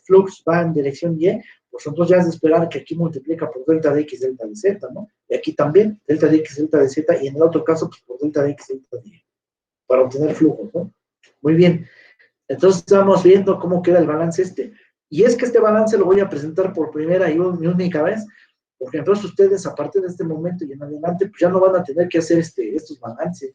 flux va en dirección Y, pues entonces ya es de esperar que aquí multiplica por delta de X, delta de Z, ¿no? Y aquí también, delta de X, delta de Z, y en el otro caso, pues por delta de X, delta de Y, para obtener flujos, ¿no? Muy bien. Entonces estamos viendo cómo queda el balance Y es que este balance lo voy a presentar por primera y única vez, porque entonces ustedes, a partir de este momento y en adelante, pues ya no van a tener que hacer estos balances,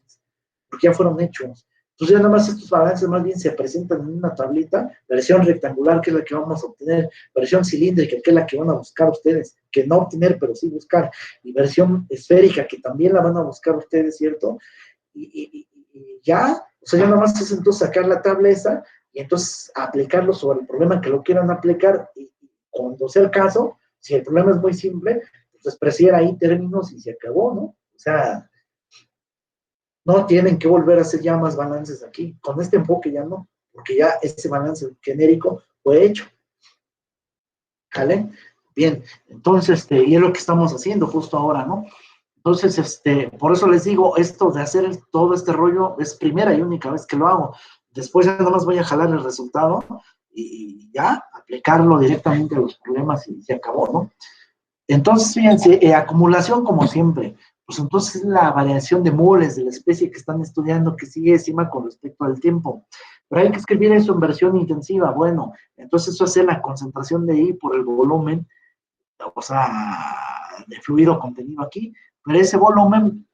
porque ya fueron hechos. Entonces ya nada más estos balances más bien se presentan en una tablita, versión rectangular, que es la que vamos a obtener, versión cilíndrica, que es la que van a buscar ustedes, que no obtener, pero sí buscar, y versión esférica, que también la van a buscar ustedes, ¿cierto? Y ya, o sea, ya nada más es entonces sacar la tabla esa, y entonces aplicarlo sobre el problema que lo quieran aplicar, y cuando sea el caso, si el problema es muy simple, pues expresar ahí términos y se acabó, ¿no? O sea, no tienen que volver a hacer ya más balances aquí. Con este enfoque ya no, porque ya ese balance genérico fue hecho. ¿Vale? Bien, entonces, y es lo que estamos haciendo justo ahora, ¿no? Entonces, por eso les digo, esto de hacer todo este rollo es primera y única vez que lo hago. Después ya nada más voy a jalar el resultado y ya aplicarlo directamente a los problemas y se acabó, ¿no? Entonces, fíjense, acumulación como siempre. Pues entonces la variación de moles de la especie que están estudiando que sigue encima con respecto al tiempo. Pero hay que escribir eso en versión intensiva. Bueno, entonces eso hace la concentración de I por el volumen, o sea, de fluido contenido aquí, pero ese volumen,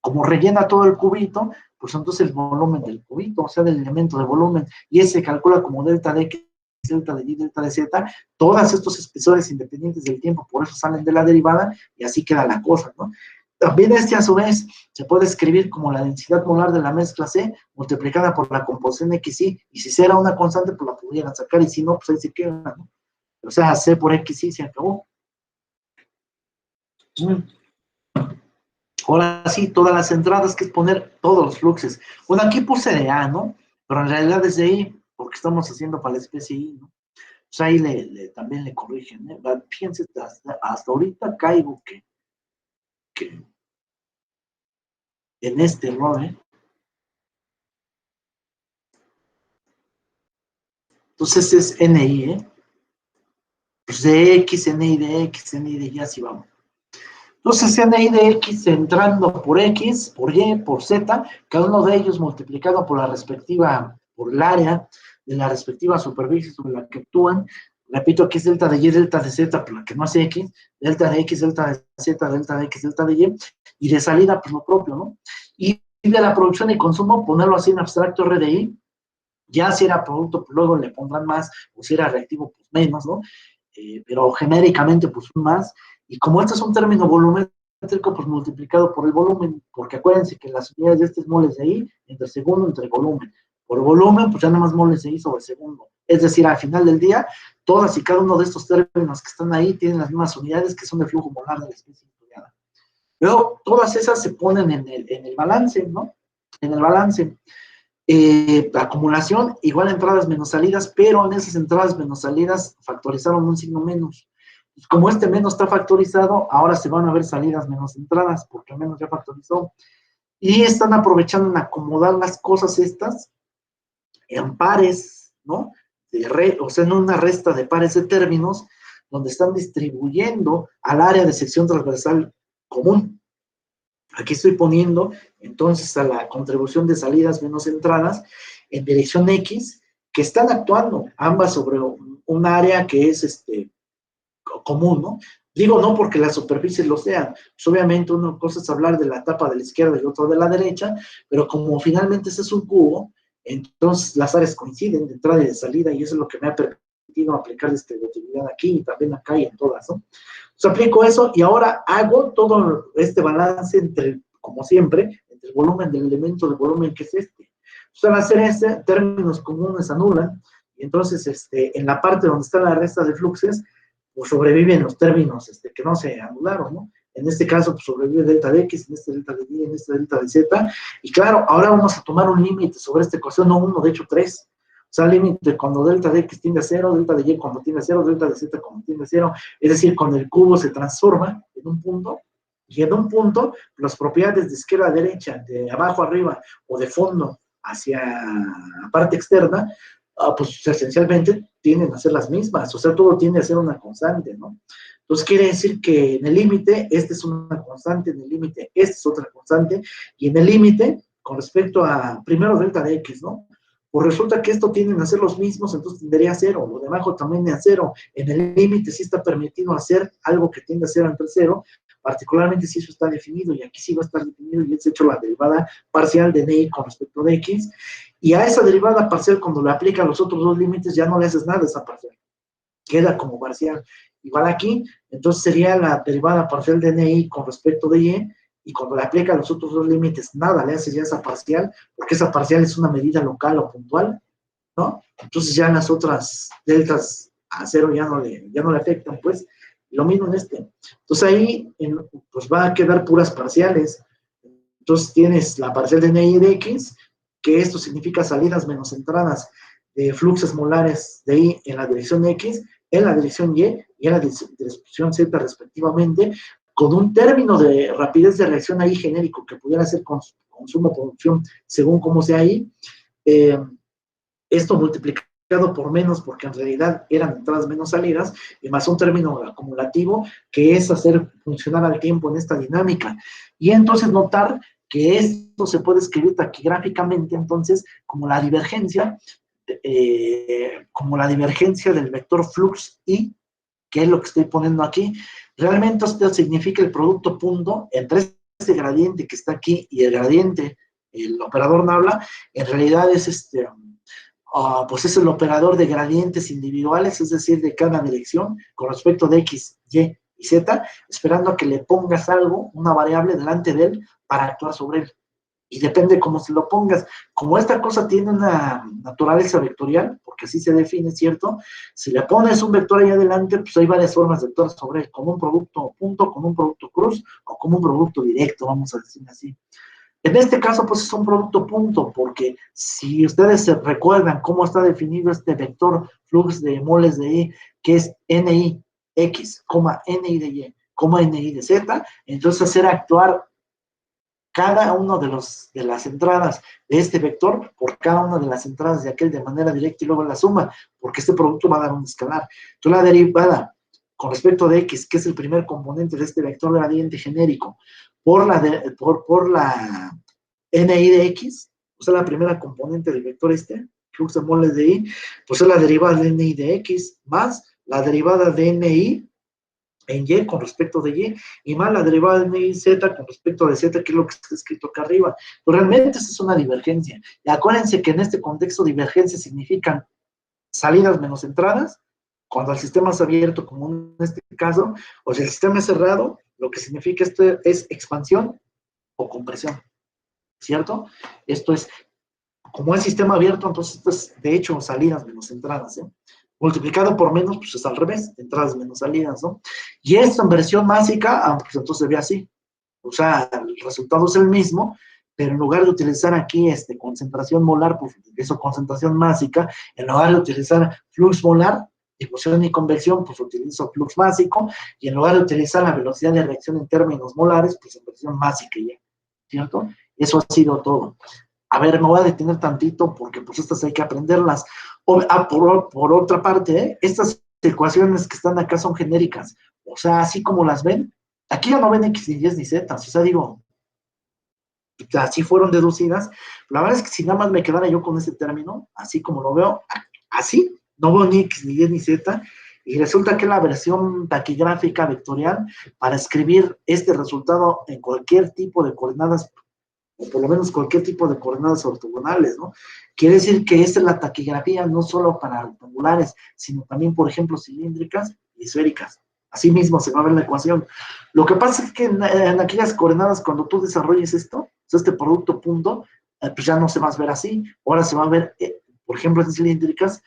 como rellena todo el cubito, pues entonces el volumen del cubito, o sea, del elemento de volumen, y ese se calcula como delta de X, delta de Y, delta de Z, todos estos espesores independientes del tiempo, por eso salen de la derivada, y así queda la cosa, ¿no? También a su vez, se puede escribir como la densidad molar de la mezcla C, multiplicada por la composición XY, y si C era una constante, pues la pudieran sacar, y si no, pues ahí se queda, ¿no? O sea, C por XY se acabó. Ahora sí, todas las entradas, que es poner todos los fluxos. Bueno, aquí puse de A, ¿no? Pero en realidad es de I, porque estamos haciendo para la especie I, ¿no? Pues ahí también le corrigen, ¿eh? Fíjense, hasta ahorita caigo que en este error, ¿eh? Entonces es NI, ¿eh? Pues de X, NI de X, NI de Y, así vamos. Entonces, NI de X entrando por X, por Y, por Z, cada uno de ellos multiplicado por el área de la respectiva superficie sobre la que actúan, repito, aquí es delta de y, delta de z, pero la que no hace x, delta de x, delta de z, delta de x, delta de y de salida, pues lo propio, ¿no? Y de la producción y consumo, ponerlo así en abstracto RDI, ya si era producto, pues luego le pondrán más, o si era reactivo, pues menos, ¿no? Pero genéricamente, pues más, y como este es un término volumétrico, pues multiplicado por el volumen, porque acuérdense que las unidades de este es moles de I, entre segundo, entre volumen. Por volumen, pues ya nada más moles de I sobre segundo. Es decir, al final del día, todas y cada uno de estos términos que están ahí tienen las mismas unidades que son de flujo molar de la especie estudiada. Luego, todas esas se ponen en el balance, ¿no? En el balance. Acumulación, igual entradas menos salidas, pero en esas entradas menos salidas factorizaron un signo menos. Como este menos está factorizado, ahora se van a ver salidas menos entradas, porque menos ya factorizó. Y están aprovechando en acomodar las cosas estas en pares, ¿no? O sea, en una resta de pares de términos, donde están distribuyendo al área de sección transversal común. Aquí estoy poniendo, entonces, a la contribución de salidas menos entradas en dirección X, que están actuando ambas sobre un área que es común, ¿no? Digo no porque las superficies lo sean, pues obviamente una cosa es hablar de la tapa de la izquierda y otra de la derecha, pero como finalmente ese es un cubo, entonces las áreas coinciden de entrada y de salida, y eso es lo que me ha permitido aplicar distributividad aquí y también acá y en todas, ¿no? Entonces aplico eso y ahora hago todo este balance entre, como siempre, entre el volumen del elemento del volumen que es este. Entonces al hacer este, términos comunes anulan, y entonces en la parte donde está la resta de fluxes, pues sobreviven los términos que no se anularon, ¿no? En este caso, pues sobrevive delta de x, en este delta de y, en este delta de z, y claro, ahora vamos a tomar un límite sobre esta ecuación, no uno, de hecho tres. O sea, límite cuando delta de x tiende a 0, delta de y cuando tiende a 0, delta de z cuando tiende a 0, es decir, cuando el cubo se transforma en un punto, y en un punto, las propiedades de izquierda a derecha, de abajo a arriba, o de fondo hacia la parte externa, pues esencialmente tienden a ser las mismas, o sea, todo tiende a ser una constante, ¿no? Entonces quiere decir que en el límite, esta es una constante, en el límite, esta es otra constante, y en el límite, con respecto a, primero delta de x, ¿no? Pues resulta que esto tienden a ser los mismos, entonces tendería a 0, lo de abajo también a 0, en el límite sí está permitido hacer algo que tiende a 0 entre 0, particularmente si eso está definido, y aquí sí va a estar definido, y es hecho la derivada parcial de y con respecto de x, y a esa derivada parcial, cuando le aplican los otros dos límites, ya no le haces nada a esa parcial, queda como parcial. Igual aquí, entonces sería la derivada parcial de NI con respecto de y cuando le aplica los otros dos límites, nada le haces ya a esa parcial, porque esa parcial es una medida local o puntual, ¿no? Entonces ya las otras deltas a 0 ya no le afectan, pues. Lo mismo en este. Entonces ahí, pues va a quedar puras parciales. Entonces tienes la parcial de NI de X, que esto significa salidas menos entradas de fluxos molares de I en la dirección X, en la dirección Y y en la dirección Z respectivamente, con un término de rapidez de reacción ahí genérico que pudiera ser consumo, producción, según cómo sea ahí. Esto multiplicado por menos, porque en realidad eran entradas menos salidas, y más un término acumulativo, que es hacer funcionar al tiempo en esta dinámica. Y entonces notar que esto se puede escribir taquigráficamente, entonces, como la divergencia del vector flux I, que es lo que estoy poniendo aquí. Realmente esto significa el producto punto entre este gradiente que está aquí y el gradiente, el operador Nabla, en realidad es pues es el operador de gradientes individuales, es decir, de cada dirección, con respecto de X, Y y Z, esperando a que le pongas algo, una variable delante de él, para actuar sobre él. Y depende cómo se lo pongas. Como esta cosa tiene una naturaleza vectorial, porque así se define, ¿cierto? Si le pones un vector ahí adelante, pues hay varias formas de actuar sobre él, como un producto punto, como un producto cruz, o como un producto directo, vamos a decir así. En este caso, pues es un producto punto, porque si ustedes se recuerdan cómo está definido este vector flux de moles de I, que es NI X, NI de Y, NI de Z, entonces hacer actuar cada uno de las entradas de este vector por cada una de las entradas de aquel de manera directa y luego la suma, porque este producto va a dar un escalar. Entonces la derivada con respecto de X, que es el primer componente de este vector gradiente genérico, por la NI de X, o sea, la primera componente del vector flux de moles de I, pues es la derivada de NI de X más la derivada de NI en Y con respecto de Y, y más la derivada de NI Z con respecto de Z, que es lo que está escrito acá arriba. Pero realmente esa es una divergencia. Y acuérdense que en este contexto divergencia significan salidas menos entradas, cuando el sistema es abierto, como en este caso, o si el sistema es cerrado, lo que significa esto es expansión o compresión, ¿cierto? Esto es, como es sistema abierto, entonces esto es, de hecho, salidas menos entradas, ¿eh? Multiplicado por menos, pues es al revés, entradas menos salidas, ¿no? Y esto en versión básica, pues entonces se ve así. O sea, el resultado es el mismo, pero en lugar de utilizar aquí concentración molar, pues eso concentración másica, en lugar de utilizar flux molar, difusión y convección, pues utilizo flux másico, y en lugar de utilizar la velocidad de reacción en términos molares, pues en versión másica ya, ¿cierto? Eso ha sido todo. A ver, me voy a detener tantito porque pues estas hay que aprenderlas. Por otra parte, estas ecuaciones que están acá son genéricas. O sea, así como las ven, aquí ya no ven X ni Y ni Z. O sea, digo, así fueron deducidas. La verdad es que si nada más me quedara yo con ese término, así como lo veo, así, no veo ni X ni Y ni Z. Y resulta que la versión taquigráfica vectorial para escribir este resultado en cualquier tipo de coordenadas, o por lo menos cualquier tipo de coordenadas ortogonales, ¿no? Quiere decir que esta es la taquigrafía no solo para rectangulares, sino también, por ejemplo, cilíndricas y esféricas. Así mismo se va a ver la ecuación. Lo que pasa es que en aquellas coordenadas, cuando tú desarrolles esto, o sea, este producto punto, pues ya no se va a ver así. Ahora se va a ver, por ejemplo, en cilíndricas,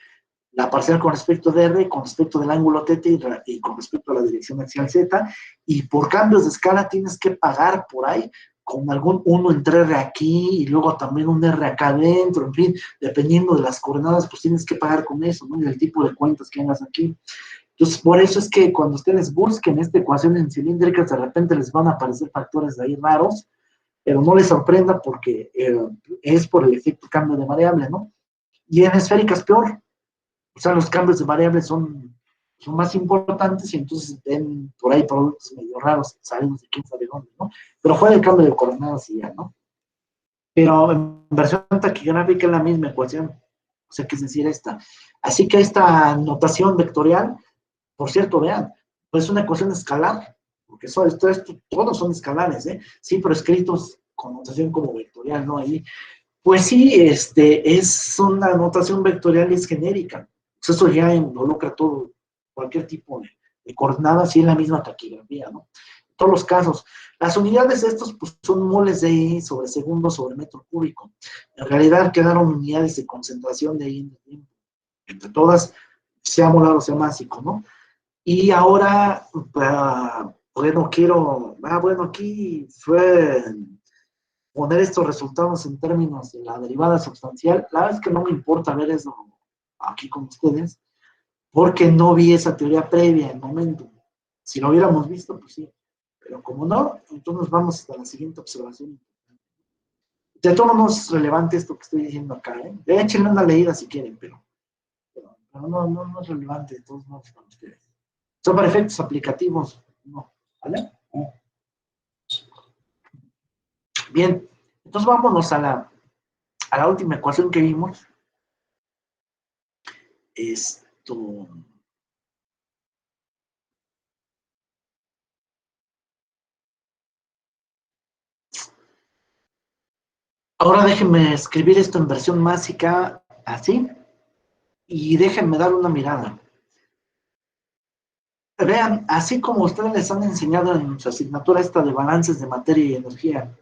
la parcial con respecto de R, con respecto del ángulo θ y con respecto a la dirección axial Z, y por cambios de escala tienes que pagar por ahí con algún 1 entre R aquí y luego también un R acá adentro, en fin, dependiendo de las coordenadas, pues tienes que pagar con eso, ¿no? Y el tipo de cuentas que hagas aquí. Entonces, por eso es que cuando ustedes busquen esta ecuación en cilíndricas, de repente les van a aparecer factores de ahí raros, pero no les sorprenda porque es por el efecto cambio de variable, ¿no? Y en esféricas peor. O sea, los cambios de variables son más importantes y entonces ven por ahí productos medio raros, sabemos de quién sabe dónde, ¿no? Pero fue el cambio de coordenadas y ya, ¿no? Pero en versión taquigráfica es la misma ecuación, o sea, que es decir, esta. Así que esta notación vectorial, por cierto, vean, pues es una ecuación escalar, porque esto, todos son escalares, ¿eh? Sí, pero escritos con notación como vectorial, ¿no? Ahí, pues sí, es una notación vectorial y es genérica. Pues eso ya involucra todo, cualquier tipo de coordenadas y es la misma taquigrafía, ¿no? En todos los casos. Las unidades de estos pues, son moles de I sobre segundo sobre metro cúbico. En realidad quedaron unidades de concentración de I en el tiempo. Entre todas, sea molar o sea másico, ¿no? Y ahora, bueno, bueno, aquí fue poner estos resultados en términos de la derivada sustancial. La verdad es que no me importa ver eso aquí con ustedes, porque no vi esa teoría previa en el momento. Si lo hubiéramos visto, pues sí. Pero como no, entonces vamos hasta la siguiente observación. De todo no es relevante esto que estoy diciendo acá, ¿eh? Échenle una leída si quieren, pero no es relevante de todos modos para ustedes. Son para efectos aplicativos, no. ¿Vale? Bien, entonces vámonos a la última ecuación que vimos. Esto. Ahora déjenme escribir esto en versión másica, así, y déjenme dar una mirada. Vean, así como ustedes les han enseñado en su asignatura esta de balances de materia y energía,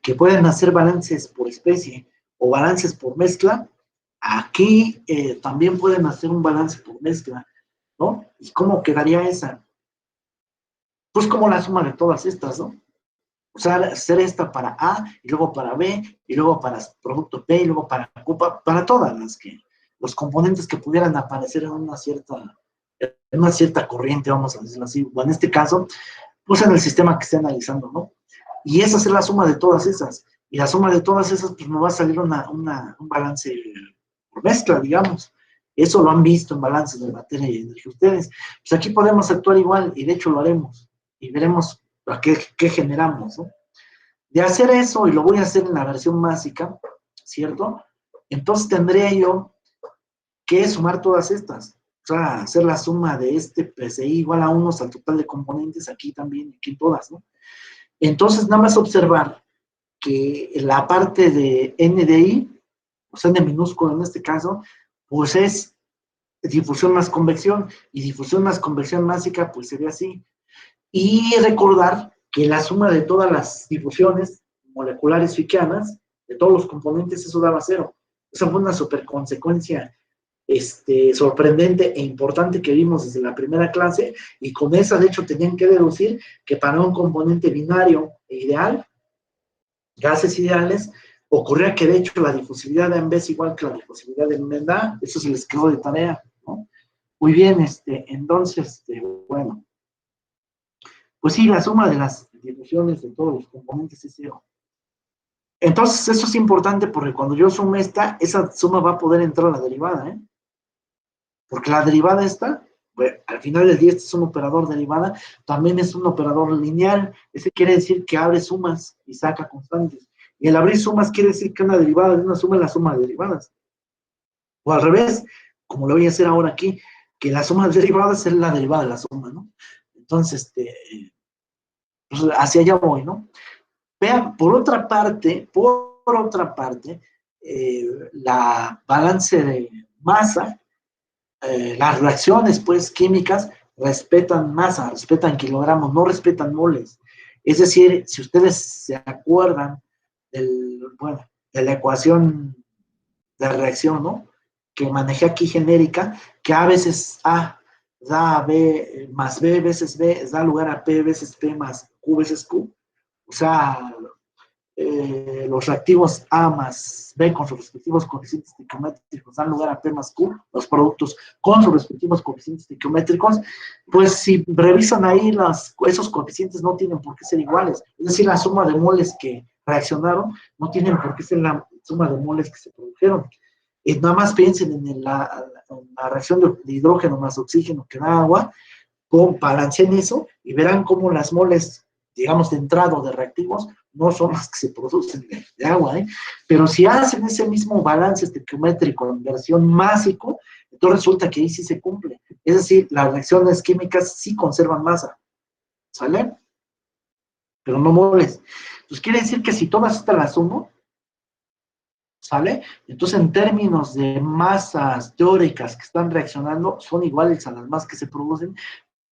que pueden hacer balances por especie o balances por mezcla, aquí también pueden hacer un balance por mezcla, ¿no? ¿Y cómo quedaría esa? Pues como la suma de todas estas, ¿no? O sea, hacer esta para A, y luego para B, y luego para producto P, y luego para Q, para todas los componentes que pudieran aparecer en una cierta corriente, vamos a decirlo así, o en este caso, pues en el sistema que esté analizando, ¿no? Y esa es la suma de todas esas. Y la suma de todas esas, pues me va a salir un balance por mezcla, digamos. Eso lo han visto en balances de materia y energía ustedes. Pues aquí podemos actuar igual, y de hecho lo haremos. Y veremos a qué generamos, ¿no? De hacer eso, y lo voy a hacer en la versión básica, ¿cierto? Entonces tendría yo que sumar todas estas. sea, hacer la suma de este PCI igual a 1 al total de componentes, aquí también, aquí en todas, ¿no? Entonces, nada más observar que la parte de NDI, o sea, N minúsculo en este caso, pues es difusión más convección, y difusión más convección másica, pues sería así. Y recordar que la suma de todas las difusiones moleculares fickianas, de todos los componentes, eso daba 0. Esa fue una superconsecuencia sorprendente e importante que vimos desde la primera clase, y con esa, de hecho, tenían que deducir que para un componente binario e ideal, gases ideales, ocurría que, de hecho, la difusividad de A en B es igual que la difusividad de M en A. Eso se les quedó de tarea, ¿no? Muy bien, entonces, bueno, pues sí, la suma de las difusiones de todos los componentes es 0. Entonces, eso es importante porque cuando yo sume esa suma va a poder entrar a la derivada, ¿eh? Porque la derivada bueno, al final del día este es un operador derivada, también es un operador lineal. Ese quiere decir que abre sumas y saca constantes. Y el abrir sumas quiere decir que una derivada de una suma es la suma de derivadas. O al revés, como lo voy a hacer ahora aquí, que la suma de derivadas es la derivada de la suma, ¿no? Entonces, pues hacia allá voy, ¿no? Vean, por otra parte, la balance de masa, las reacciones, pues, químicas, respetan masa, respetan kilogramos, no respetan moles. Es decir, si ustedes se acuerdan bueno, de la ecuación de reacción, ¿no? Que manejé aquí genérica, que A veces A da a B más B veces B, da lugar a P veces P más Q veces Q. O sea, los reactivos A más B con sus respectivos coeficientes estequiométricos dan lugar a P más Q, los productos con sus respectivos coeficientes estequiométricos, pues si revisan ahí esos coeficientes no tienen por qué ser iguales. Es decir, la suma de moles que reaccionaron no tienen por qué ser la suma de moles que se produjeron. Nada más piensen en la reacción de hidrógeno más oxígeno que da agua, balanceen eso y verán cómo las moles, digamos, de entrada de reactivos no son las que se producen de agua, ¿eh? Pero si hacen ese mismo balance estequiométrico en versión másico, entonces resulta que ahí sí se cumple. Es decir, las reacciones químicas sí conservan masa, ¿sale? Pero no moles. Pues quiere decir que si todas estas las sumo, ¿sale? Entonces, en términos de masas teóricas que están reaccionando, son iguales a las masas que se producen,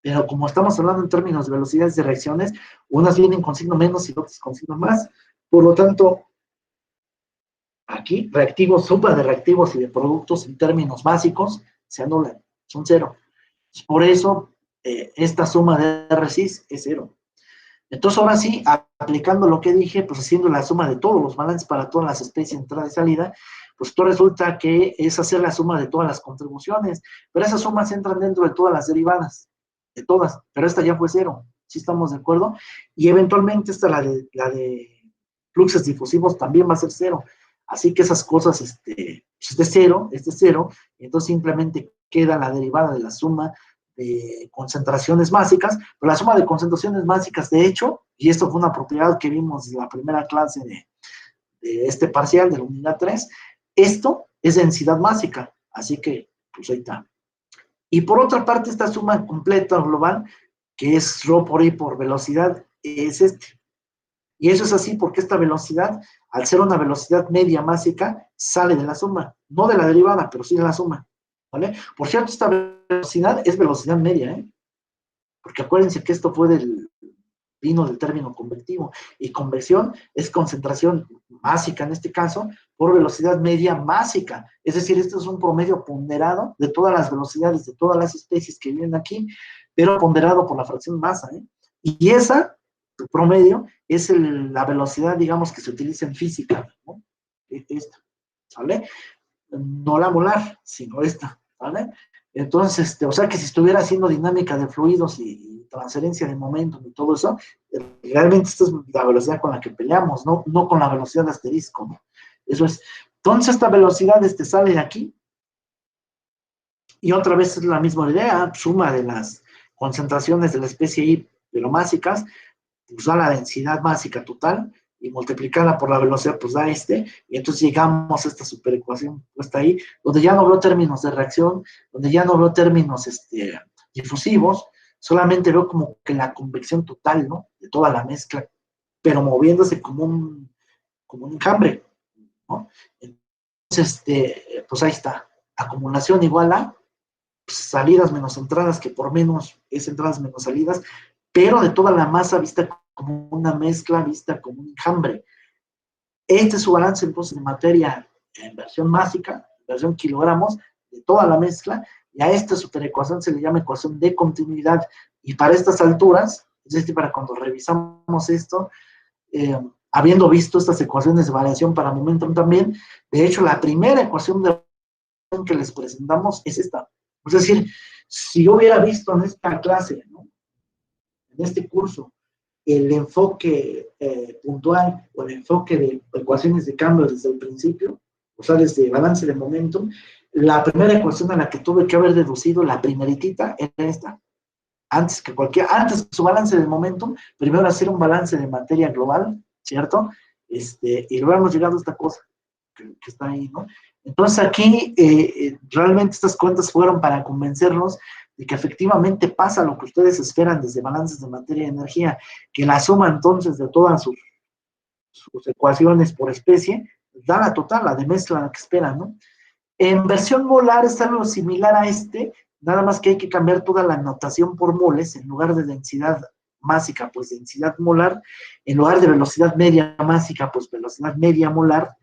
pero como estamos hablando en términos de velocidades de reacciones, unas vienen con signo menos y otras con signo más. Por lo tanto, aquí, reactivos, suma de reactivos y de productos en términos básicos se anulan, son 0. Por eso, esta suma de RCIS es 0. Entonces, ahora sí, aplicando lo que dije, pues haciendo la suma de todos los balances para todas las especies de entrada y salida, pues esto resulta que es hacer la suma de todas las contribuciones, pero esas sumas entran dentro de todas las derivadas, de todas, pero esta ya fue 0, ¿sí estamos de acuerdo? Y eventualmente la de fluxos difusivos también va a ser 0, así que esas cosas, es de 0, es de 0, y entonces simplemente queda la derivada de la suma de concentraciones básicas, pero la suma de concentraciones básicas, de hecho, y esto fue una propiedad que vimos en la primera clase de este parcial de la unidad 3, esto es densidad básica, así que, pues ahí está. Y por otra parte, esta suma completa global, que es ρ por I por velocidad, es Y eso es así porque esta velocidad, al ser una velocidad media másica, sale de la suma, no de la derivada, pero sí de la suma, ¿vale? Por cierto, esta velocidad es velocidad media, ¿eh? Porque acuérdense que esto vino del término convectivo, y convección es concentración másica en este caso, por velocidad media másica. Es decir, esto es un promedio ponderado de todas las velocidades, de todas las especies que vienen aquí, pero ponderado por la fracción masa, ¿eh? Y esa, el promedio, es la velocidad, digamos, que se utiliza en física, ¿no? Esta, ¿sale? No la molar, sino esta, ¿vale? Entonces, o sea que si estuviera haciendo dinámica de fluidos y transferencia de momentum y todo eso, realmente esta es la velocidad con la que peleamos, no con la velocidad de asterisco, ¿no? Eso es. Entonces, esta velocidad sale de aquí, y otra vez es la misma idea, suma de las concentraciones de la especie I velomásicas, pues da la densidad básica total, y multiplicada por la velocidad, pues da y entonces llegamos a esta superecuación puesta ahí, donde ya no veo términos de reacción, donde ya no veo términos difusivos, solamente veo como que la convección total, ¿no? De toda la mezcla, pero moviéndose como un enjambre, ¿no? Entonces, pues ahí está, acumulación igual a pues, salidas menos entradas, que por menos es entradas menos salidas, pero de toda la masa vista como una mezcla, vista como un enjambre. Este es su balance entonces de materia en versión másica, en versión kilogramos, de toda la mezcla, y a esta superecuación se le llama ecuación de continuidad, y para estas alturas, es decir, para cuando revisamos esto, habiendo visto estas ecuaciones de variación para momentum también, de hecho la primera ecuación de que les presentamos es esta. Es decir, si yo hubiera visto en esta clase, ¿no? En este curso, el enfoque puntual o el enfoque de ecuaciones de cambio desde el principio, o sea, desde balance de momentum, la primera ecuación a la que tuve que haber deducido, la primeritita, era esta. Antes que su balance de momentum, primero hacer un balance de materia global, ¿cierto? Y luego hemos llegado a esta cosa que está ahí, ¿no? Entonces aquí realmente estas cuentas fueron para convencernos de que efectivamente pasa lo que ustedes esperan desde balances de materia y energía, que la suma entonces de todas sus ecuaciones por especie da la total, la de mezcla que esperan, ¿no? En versión molar es algo similar a nada más que hay que cambiar toda la notación por moles, en lugar de densidad másica, pues densidad molar, en lugar de velocidad media másica, pues velocidad media molar,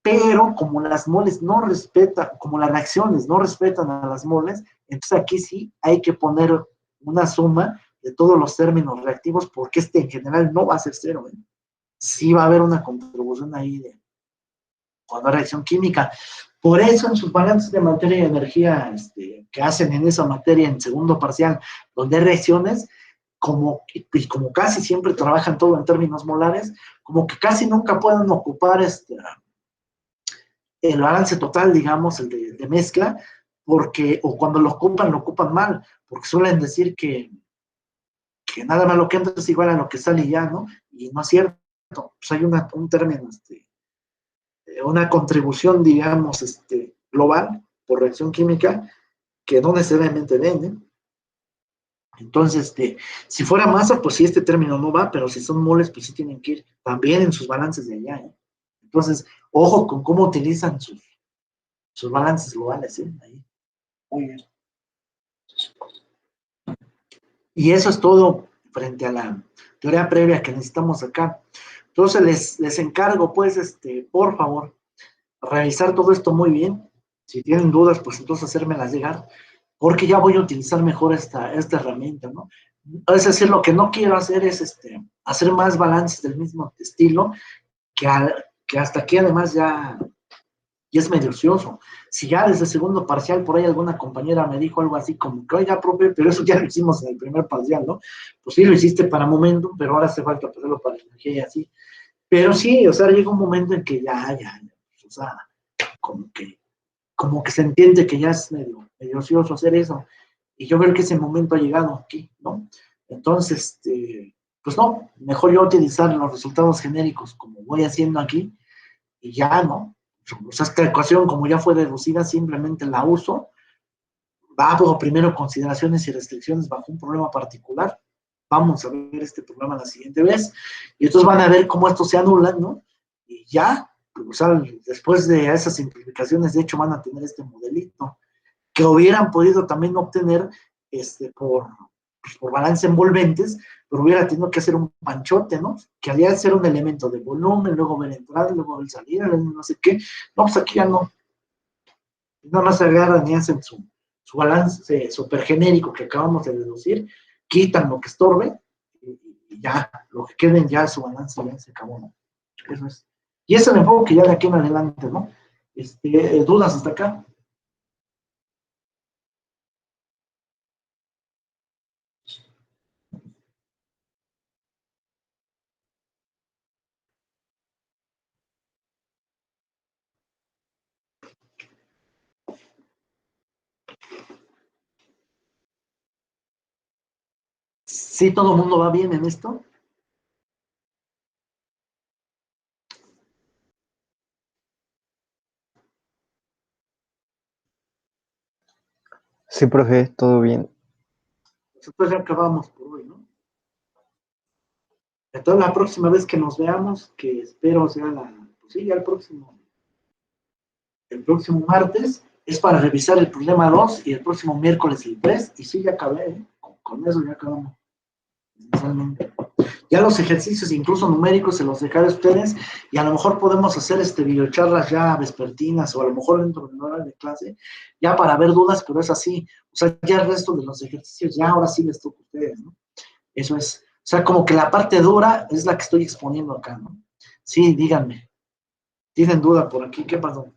pero como las moles no respetan, como las reacciones no respetan a las moles, entonces aquí sí hay que poner una suma de todos los términos reactivos, porque en general no va a ser cero, ¿eh? Sí va a haber una contribución ahí de cuando hay reacción química. Por eso en sus balances de materia y energía que hacen en esa materia en segundo parcial, donde hay reacciones, como casi siempre trabajan todo en términos molares, como que casi nunca pueden ocupar el balance total, digamos, el de mezcla, o cuando lo ocupan mal, porque suelen decir que nada más lo que entra es igual a lo que sale ya, ¿no? Y no es cierto. Pues hay un término, una contribución, digamos, global por reacción química que no necesariamente ven, ¿eh? Entonces, si fuera masa, pues sí, este término no va, pero si son moles, pues sí tienen que ir también en sus balances de allá, ¿eh? Entonces, ojo con cómo utilizan sus balances globales, ¿eh? Ahí. Muy bien. Y eso es todo frente a la teoría previa que necesitamos acá. Entonces, les encargo, pues, por favor, revisar todo esto muy bien. Si tienen dudas, pues entonces hacérmelas llegar, porque ya voy a utilizar mejor esta herramienta, ¿no? Es decir, lo que no quiero hacer es hacer más balances del mismo estilo, que hasta aquí además ya es medio ocioso. Si ya desde el segundo parcial por ahí alguna compañera me dijo algo así como que, oiga, profe, pero eso ya lo hicimos en el primer parcial, ¿no? Pues sí, lo hiciste para momentum, pero ahora hace falta hacerlo para energía y así. Pero sí, o sea, llega un momento en que ya, o sea, como que, como que se entiende que ya es medio ocioso hacer eso. Y yo creo que ese momento ha llegado aquí, ¿no? Entonces, pues no, mejor yo utilizar los resultados genéricos como voy haciendo aquí y ya, ¿no? O sea, esta ecuación, como ya fue deducida, simplemente la uso. Hago primero consideraciones y restricciones bajo un problema particular. Vamos a ver este problema la siguiente vez. Y entonces van a ver cómo esto se anula, ¿no? Y ya, o sea, después de esas simplificaciones, de hecho, van a tener este modelito que hubieran podido también obtener por balance envolventes, pero hubiera tenido que hacer un panchote, ¿no? Que había de ser un elemento de volumen, luego ver entrada, luego ver salida, no sé qué. No, pues aquí ya no. Nada más agarran y hacen su balance súper genérico que acabamos de deducir, quitan lo que estorbe y ya, lo que queden ya su balance ya se acabó, ¿no? Eso es. Y eso es el enfoque ya de aquí en adelante, ¿no? ¿Dudas hasta acá? ¿Sí todo el mundo va bien en esto? Sí, profe, todo bien. Entonces ya acabamos por hoy, ¿no? Entonces la próxima vez que nos veamos, que espero sea pues sí, ya el próximo martes, es para revisar el problema 2 y el próximo miércoles el 3, y sí, ya acabé, ¿eh? Con eso ya acabamos. Esencialmente. Ya los ejercicios, incluso numéricos, se los dejaré a ustedes y a lo mejor podemos hacer videocharlas ya vespertinas o a lo mejor dentro de una hora de clase, ya para ver dudas, pero es así. O sea, ya el resto de los ejercicios, ya ahora sí les toca a ustedes, ¿no? Eso es. O sea, como que la parte dura es la que estoy exponiendo acá, ¿no? Sí, díganme. ¿Tienen duda por aquí? ¿Qué pasó?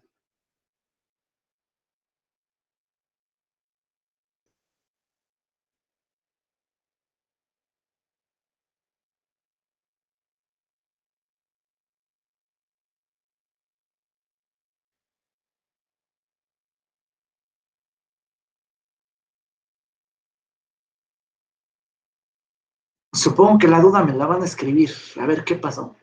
Supongo que la duda me la van a escribir. A ver qué pasó.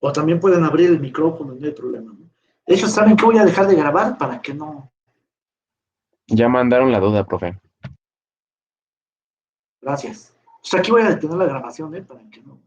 O también pueden abrir el micrófono, no hay problema, ¿no? De hecho, ¿saben que voy a dejar de grabar para que no? Ya mandaron la duda, profe. Gracias. O sea, aquí voy a detener la grabación, ¿eh? Para que no.